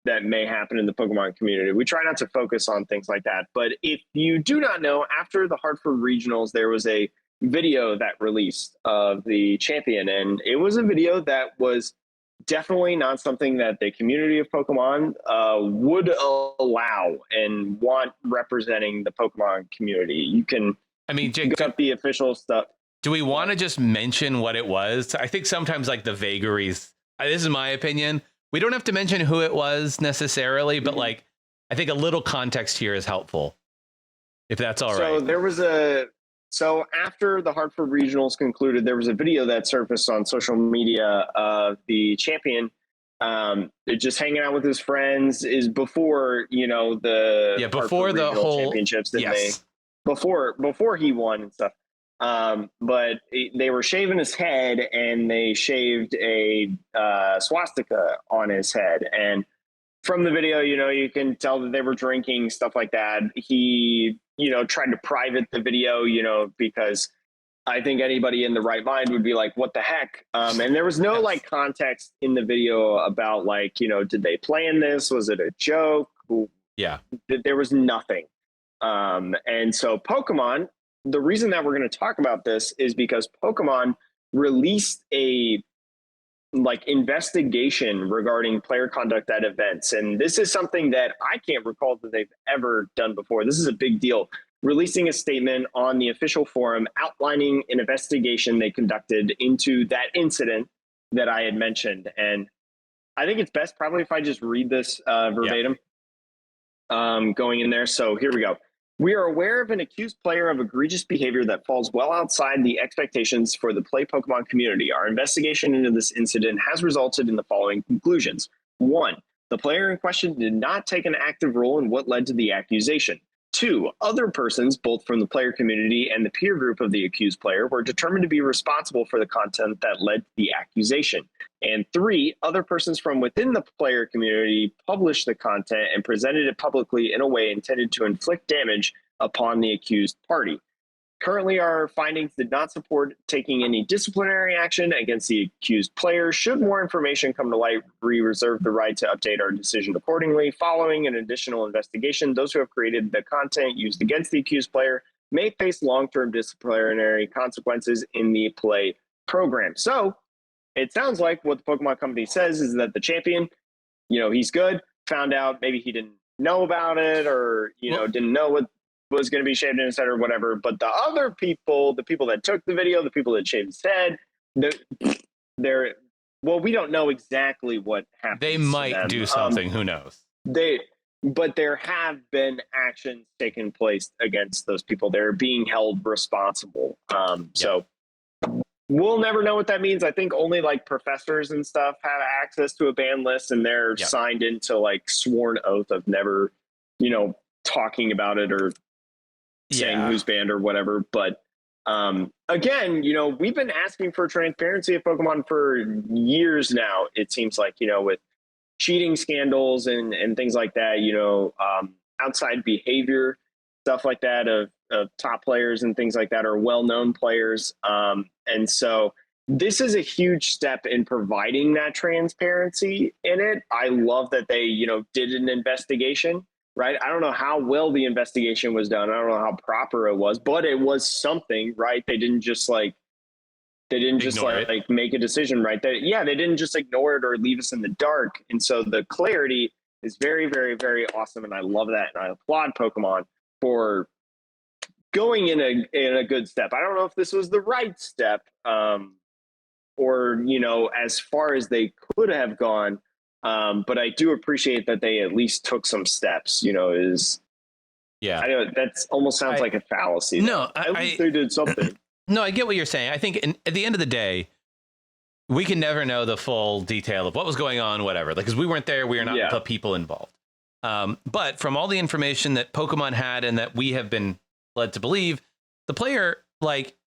that may happen in the Pokemon community. We try not to focus on things like that. But if you do not know, after the Hartford Regionals, there was a video that released of the champion, and it was a video that was definitely not something that the community of Pokemon would allow and want representing the Pokemon community. You can, I mean, Jake, look up the official stuff. do we want to just mention what it was? I think sometimes like the vagaries, this is my opinion. We don't have to mention who it was necessarily, but like, I think a little context here is helpful, if that's all right. So after the Hartford Regionals concluded, there was a video that surfaced on social media of the champion just hanging out with his friends. Is before, the before the Regional whole championships that yes. before he won and stuff. But they were shaving his head, and they shaved a swastika on his head. And from the video, you can tell that they were drinking, stuff like that. He, tried to private the video, because I think anybody in the right mind would be like, what the heck? And there was no like context in the video about like, did they plan this? Was it a joke? Yeah. There was nothing. And so Pokemon, the reason that we're going to talk about this is because Pokemon released a investigation regarding player conduct at events. And this is something that I can't recall that they've ever done before. This is a big deal. Releasing a statement on the official forum outlining an investigation they conducted into that incident that I had mentioned. And I think it's best probably if I just read this verbatim going in there. So here we go. We are aware of an accused player of egregious behavior that falls well outside the expectations for the Play Pokemon community. Our investigation into this incident has resulted in the following conclusions. 1. The player in question did not take an active role in what led to the accusation. 2. Other persons, both from the player community and the peer group of the accused player, were determined to be responsible for the content that led to the accusation. And 3. Other persons from within the player community published the content and presented it publicly in a way intended to inflict damage upon the accused party. Currently, our findings did not support taking any disciplinary action against the accused player. Should more information come to light, we reserve the right to update our decision accordingly. Following an additional investigation, those who have created the content used against the accused player may face long-term disciplinary consequences in the Play program. So it sounds like what the Pokemon company says is that the champion, he's good, found out maybe he didn't know about it, or, didn't know what was going to be shaved in his head or whatever. But the other people, the people that took the video, the people that shaved his head, we don't know exactly what happened. They might do something. Who knows? But there have been actions taken place against those people. They're being held responsible. So we'll never know what that means. I think only like professors and stuff have access to a ban list, and they're signed into like sworn oath of never, talking about it or saying who's banned or whatever. But again, we've been asking for transparency of Pokemon for years now. It seems like, with cheating scandals and things like that, outside behavior, stuff like that of top players and things like that, are well-known players. And so this is a huge step in providing that transparency in it. I love that they, did an investigation. Right. I don't know how well the investigation was done. I don't know how proper it was, but it was something, right? They didn't just like make a decision, right? They didn't just ignore it or leave us in the dark. And so the clarity is very, very, very awesome. And I love that. And I applaud Pokemon for going in a good step. I don't know if this was the right step, or, as far as they could have gone. But I do appreciate that they at least took some steps, I know that almost sounds like a fallacy. No, at least they did something. No, I get what you're saying. I think at the end of the day, we can never know the full detail of what was going on, whatever, because we weren't there. We are not the people involved. But from all the information that Pokemon had and that we have been led to believe, the player,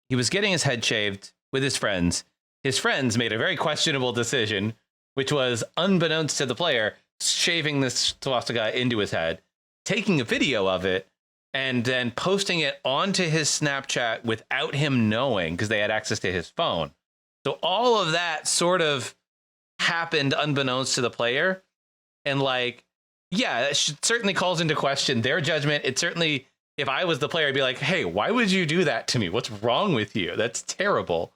he was getting his head shaved with his friends. His friends made a very questionable decision, which was, unbeknownst to the player, shaving this swastika into his head, taking a video of it, and then posting it onto his Snapchat without him knowing, because they had access to his phone. So all of that sort of happened unbeknownst to the player. And yeah, it certainly calls into question their judgment. It certainly, if I was the player, I'd be like, hey, why would you do that to me? What's wrong with you? That's terrible.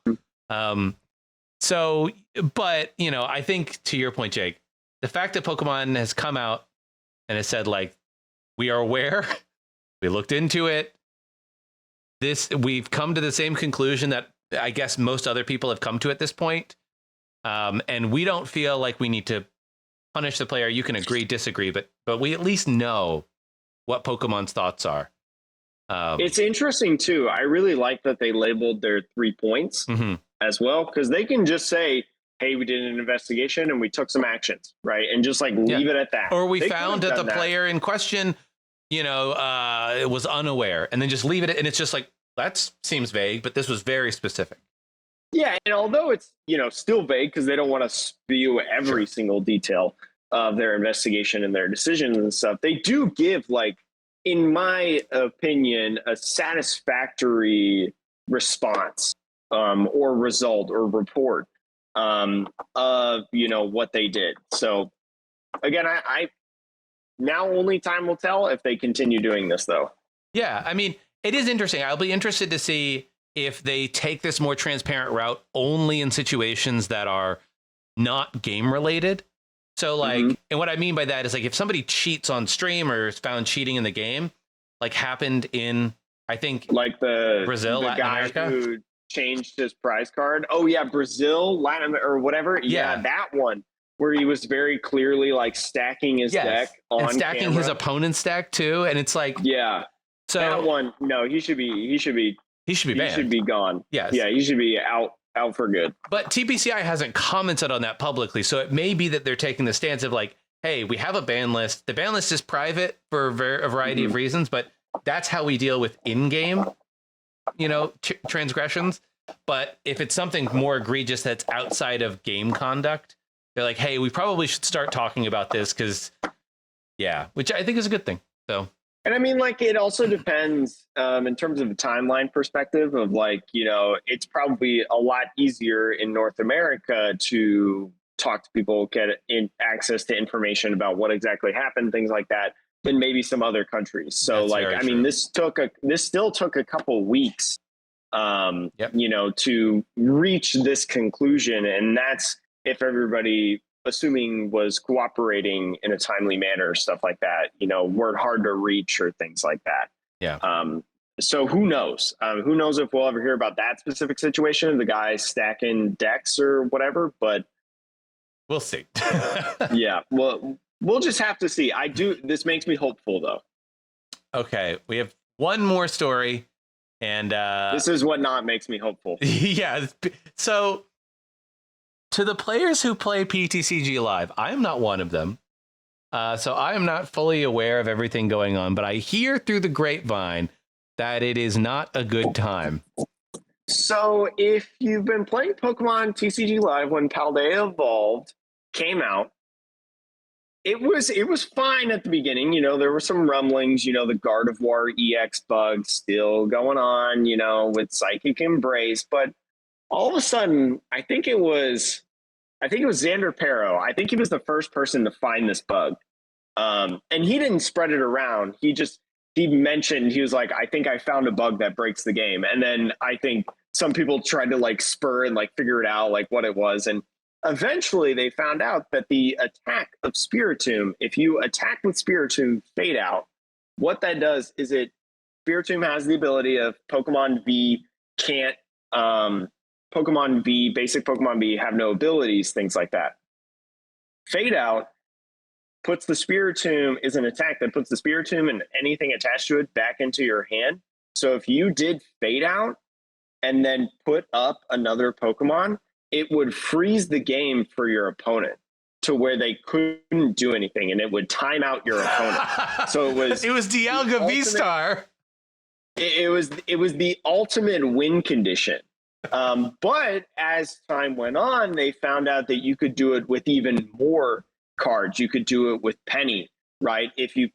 So, but, you know, I think to your point, Jake, the fact that Pokemon has come out and has said, like, we are aware, we looked into it. We've come to the same conclusion that I guess most other people have come to at this point. And we don't feel like we need to punish the player. You can agree, disagree, but we at least know what Pokemon's thoughts are. It's interesting, too. I really like that they labeled their 3 points as well, because they can just say, hey, we did an investigation and we took some actions, right? And just like leave it at that. Or we found that the player in question, you know, was unaware, and then just leave it. And it's just like, that seems vague, but this was very specific. Yeah, and although it's, you know, still vague because they don't want to spew every single detail of their investigation and their decisions and stuff, they do give, like, in my opinion, a satisfactory response or result or report of, you know, what they did. So again, I now only time will tell if they continue doing this, though. Yeah, I mean, it is interesting. I'll be interested to see if they take this more transparent route only in situations that are not game related. So like, and what I mean by that is, like, if somebody cheats on stream or is found cheating in the game, like happened in, I think, like Brazil, the Latin guy America, who changed his prize card. Oh yeah, Brazil, Latin America, or whatever. Yeah, that one where he was very clearly like stacking his deck on and stacking camera. his opponent's deck too, and it's like, yeah, so that one, no, he should be banned. He should be gone. Yes. Yeah, he should be out for good. But TPCI hasn't commented on that publicly, so it may be that they're taking the stance of like, hey, we have a ban list. The ban list is private for a variety of reasons, but that's how we deal with in-game, you know, transgressions. But if it's something more egregious that's outside of game conduct, they're like, hey, we probably should start talking about this because, yeah, which I think is a good thing. So. And I mean, like, it also depends in terms of a timeline perspective of, like, you know, it's probably a lot easier in North America to talk to people, get access to information about what exactly happened, things like that, than maybe some other countries. So, that's like, I mean, this still took a couple weeks, you know, to reach this conclusion. And that's if everybody, assuming, was cooperating in a timely manner, stuff like that, you know, weren't hard to reach or things like that. Yeah. So who knows? Who knows if we'll ever hear about that specific situation, the guy stacking decks or whatever, but we'll see. Yeah. Well, we'll just have to see. This makes me hopeful, though. Okay. We have one more story, and this is what not makes me hopeful. Yeah. So, to the players who play PTCG Live, I am not one of them. So I am not fully aware of everything going on, but I hear through the grapevine that it is not a good time. So if you've been playing Pokemon TCG Live when Paldea Evolved came out, it was fine at the beginning. You know, there were some rumblings, you know, the Gardevoir EX bug still going on, you know, with Psychic Embrace, but all of a sudden, I think it was Xander Pero. I think he was the first person to find this bug. And he didn't spread it around. He mentioned, he was like, I think I found a bug that breaks the game. And then I think some people tried to like spur and like figure it out, like what it was. And eventually they found out that the attack of Spiritomb, if you attack with Spiritomb Fade Out, what that does is Spiritomb has the ability of Pokemon V can't, basic Pokemon V have no abilities, things like that. Fade Out puts the Spiritomb, is an attack that puts the Spiritomb and anything attached to it back into your hand. So if you did Fade Out and then put up another Pokemon, it would freeze the game for your opponent to where they couldn't do anything, and it would time out your opponent. So it was Dialga V-Star. It was the ultimate win condition. But as time went on, they found out that you could do it with even more cards. You could do it with Penny, right? If you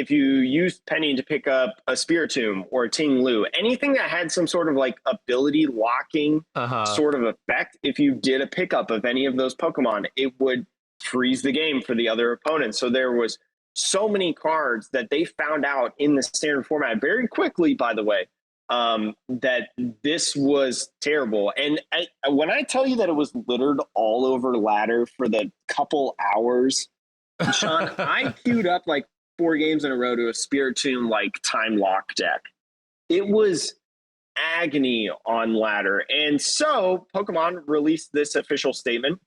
used Penny to pick up a Spiritomb or a Ting Lu, anything that had some sort of like ability locking sort of effect, if you did a pickup of any of those Pokemon, it would freeze the game for the other opponent. So there was so many cards that they found out in the standard format very quickly, by the way, that this was terrible. And when I tell you that it was littered all over ladder for the couple hours, Sean, I queued up like 4 games in a row to a Spiritomb like time lock deck. It was agony on ladder. And so Pokemon released this official statement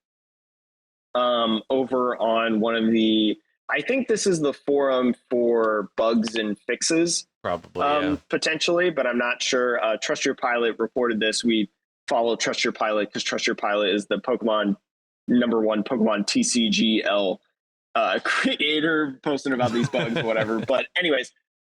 over on one of the, I think this is the forum for bugs and fixes. Probably, potentially, but I'm not sure. Trust Your Pilot reported this. We follow Trust Your Pilot because Trust Your Pilot is the Pokemon #1 Pokemon TCGL creator posting about these bugs, whatever. But anyways,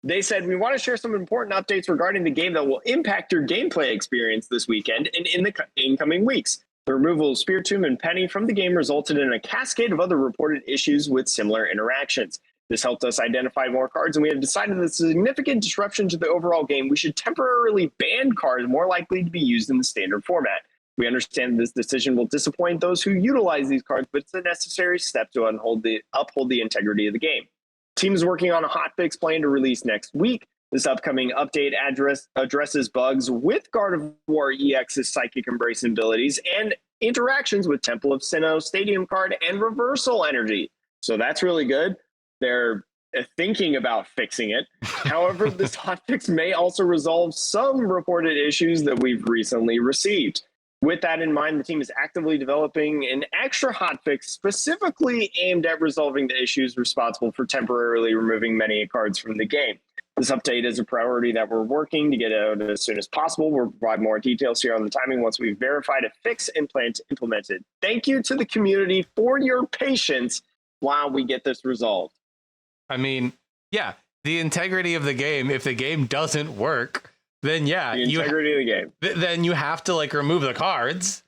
they said, we want to share some important updates regarding the game that will impact your gameplay experience this weekend and in the incoming weeks. The removal of Spiritomb and Penny from the game resulted in a cascade of other reported issues with similar interactions. This helped us identify more cards, and we have decided that it's a significant disruption to the overall game. We should temporarily ban cards more likely to be used in the standard format. We understand this decision will disappoint those who utilize these cards, but it's a necessary step to uphold the integrity of the game. Team is working on a hotfix plan to release next week. This upcoming update addresses bugs with Gardevoir EX's Psychic Embrace abilities and interactions with Temple of Sinnoh, Stadium Card, and Reversal Energy. So that's really good. They're thinking about fixing it. However, this hotfix may also resolve some reported issues that we've recently received. With that in mind, the team is actively developing an extra hotfix specifically aimed at resolving the issues responsible for temporarily removing many cards from the game. This update is a priority that we're working to get out as soon as possible. We'll provide more details here on the timing once we've verified a fix and plan to implement it. Thank you to the community for your patience while we get this resolved. I mean, yeah, the integrity of the game, if the game doesn't work, then yeah, the integrity of the game. Then you have to like remove the cards.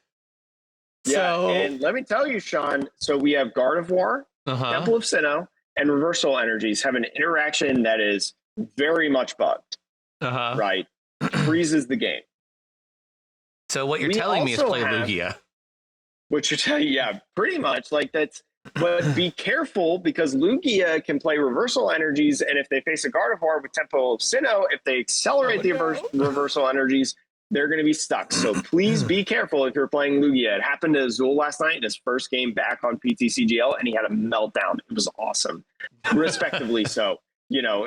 Yeah, and let me tell you, Sean, so we have Gardevoir, Temple of Sinnoh, and Reversal Energies have an interaction that is very much bugged. Right? Freezes the game. So what you're telling me is play Lugia. What you're telling, yeah, pretty much. Like that's, but be careful because Lugia can play Reversal Energies, and if they face a Gardevoir with Temple of Sinnoh, if they accelerate Reversal Energies, they're going to be stuck. So please be careful if you're playing Lugia. It happened to Azul last night in his first game back on PTCGL, and he had a meltdown. It was awesome. Respectively so. You know,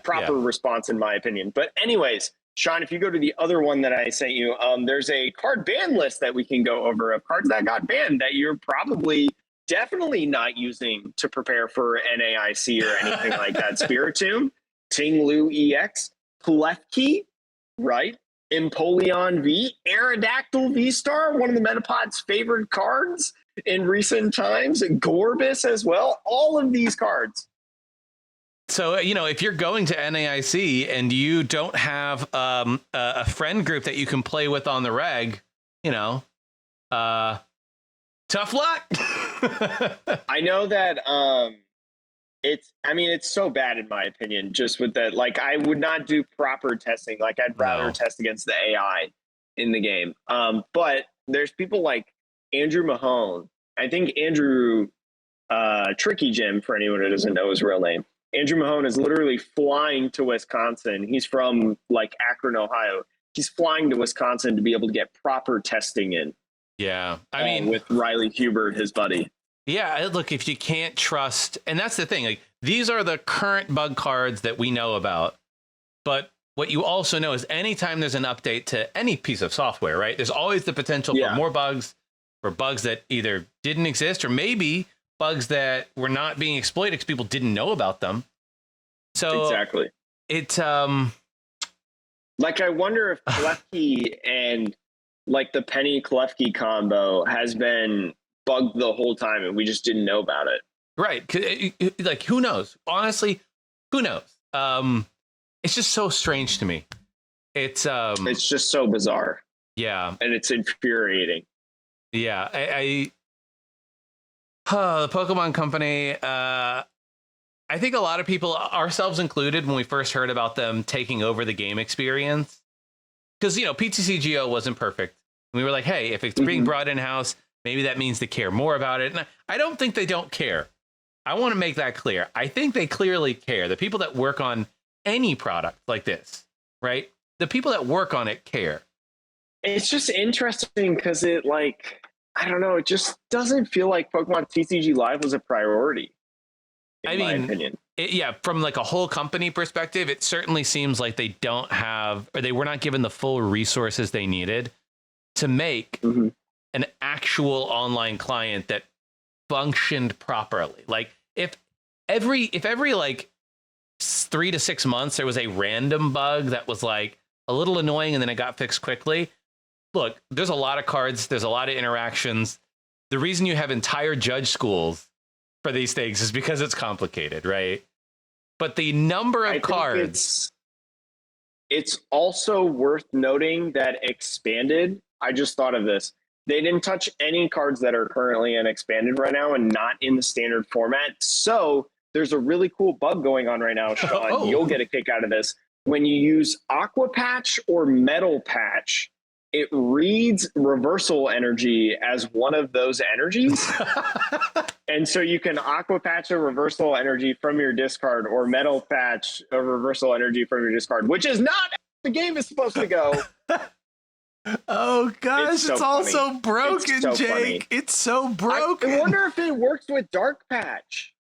proper response in my opinion. But anyways, Sean, if you go to the other one that I sent you, there's a card ban list that we can go over of cards that got banned that you're probably definitely not using to prepare for NAIC or anything like that. Spiritomb, Ting-Lu EX, Klefki, right? Empoleon V, Aerodactyl V-Star, one of the Metapod's favorite cards in recent times, Gorbis as well, all of these cards. So, you know, if you're going to NAIC and you don't have a friend group that you can play with on the reg, you know, tough luck. I know that it's so bad in my opinion, just with that. Like, I would not do proper testing. Like, I'd rather test against the AI in the game. But there's people like Andrew Mahone. I think Andrew Tricky Jim, for anyone who doesn't know his real name. Andrew Mahone is literally flying to Wisconsin. He's from like Akron, Ohio. He's flying to Wisconsin to be able to get proper testing in. Yeah. I mean, with Riley Hubert, his buddy. Yeah. Look, if you can't trust, and that's the thing, like these are the current bug cards that we know about. But what you also know is anytime there's an update to any piece of software, right? There's always the potential for more bugs, for bugs that either didn't exist or maybe bugs that were not being exploited because people didn't know about them. So exactly, it's like I wonder if Klefki and like the Penny Klefki combo has been bugged the whole time and we just didn't know about it. Right? Like who knows? Honestly, who knows? It's just so strange to me. It's just so bizarre. Yeah, and it's infuriating. Yeah, the Pokemon Company, I think a lot of people, ourselves included, when we first heard about them taking over the game experience, because, you know, PTCGO wasn't perfect. We were like, hey, if it's being brought in-house, Maybe that means they care more about it. And I don't think they don't care. I want to make that clear. I think they clearly care. The people that work on any product like this, right? The people that work on it care. It's just interesting because it, like, I don't know, it just doesn't feel like Pokemon TCG Live was a priority, in my opinion. From like a whole company perspective, it certainly seems like they don't have, or they were not given the full resources they needed to make an actual online client that functioned properly. Like if every like 3 to 6 months there was a random bug that was like a little annoying and then it got fixed quickly. Look, there's a lot of cards, there's a lot of interactions. The reason you have entire judge schools for these things is because it's complicated, right? But the number of cards, it's also worth noting that Expanded, I just thought of this. They didn't touch any cards that are currently in Expanded right now and not in the standard format. So there's a really cool bug going on right now, Sean. You'll get a kick out of this. When you use Aqua Patch or Metal Patch, it reads Reversal Energy as one of those energies. And so you can Aqua Patch a Reversal Energy from your discard or Metal Patch a Reversal Energy from your discard, which is not how the game is supposed to go. Oh gosh, it's all so broken, Jake. Funny. It's so broken. I wonder if it works with Dark Patch.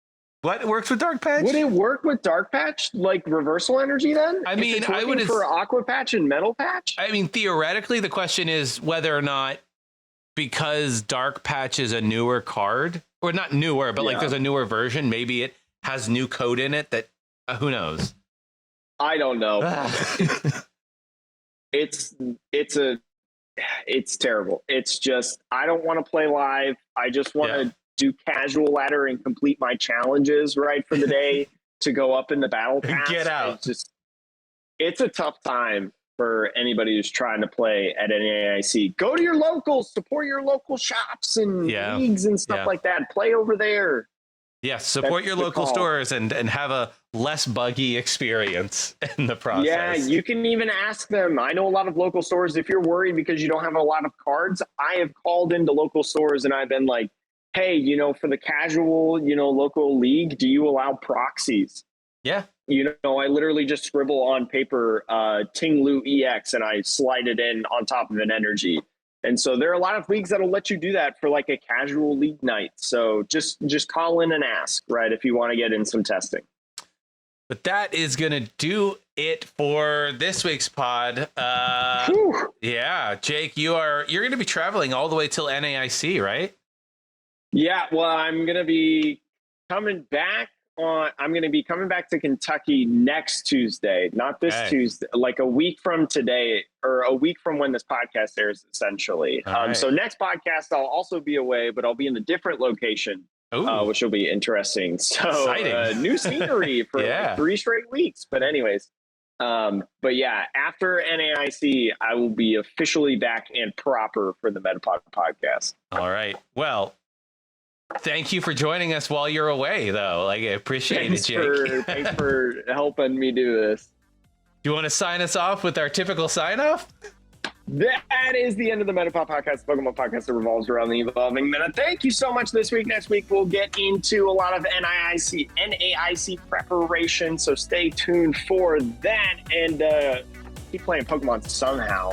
What works with Dark Patch? Would it work with Dark Patch, like Reversal Energy then? I mean, I would for Aqua Patch and Metal Patch. I mean, theoretically, the question is whether or not, because Dark Patch is a newer card, or not newer, but like there's a newer version, maybe it has new code in it that who knows? I don't know. It's terrible. It's just, I don't want to play live. I just want to do casual ladder and complete my challenges right for the day to go up in the battle pass. Get out. It's a tough time for anybody who's trying to play at NAIC. Go to your locals, support your local shops and leagues and stuff like that. Play over there. Yes, support your local stores and have a less buggy experience in the process. Yeah, you can even ask them. I know a lot of local stores, if you're worried because you don't have a lot of cards, I have called into local stores and I've been like, hey, for the casual, local league, do you allow proxies? Yeah. I literally just scribble on paper Ting Lu EX and I slide it in on top of an energy. And so there are a lot of leagues that'll let you do that for like a casual league night. So just call in and ask, right, if you want to get in some testing. But that is going to do it for this week's pod. Yeah, Jake, you're going to be traveling all the way till NAIC, right? Yeah, well, I'm going to be coming back to Kentucky next Tuesday, not this Tuesday, like a week from today or a week from when this podcast airs, essentially. So next podcast, I'll also be away, but I'll be in a different location, which will be interesting. So new scenery for like 3 straight weeks. But anyways, but yeah, after NAIC, I will be officially back and proper for the Metapod podcast. All right. Well, thank you for joining us while you're away, though. Like, I appreciate it, Jake. Thanks for helping me do this. Do you want to sign us off with our typical sign-off? That is the end of the Metapod podcast, Pokemon podcast that revolves around the evolving meta. Thank you so much this week. Next week, we'll get into a lot of NAIC preparation, so stay tuned for that and keep playing Pokemon somehow,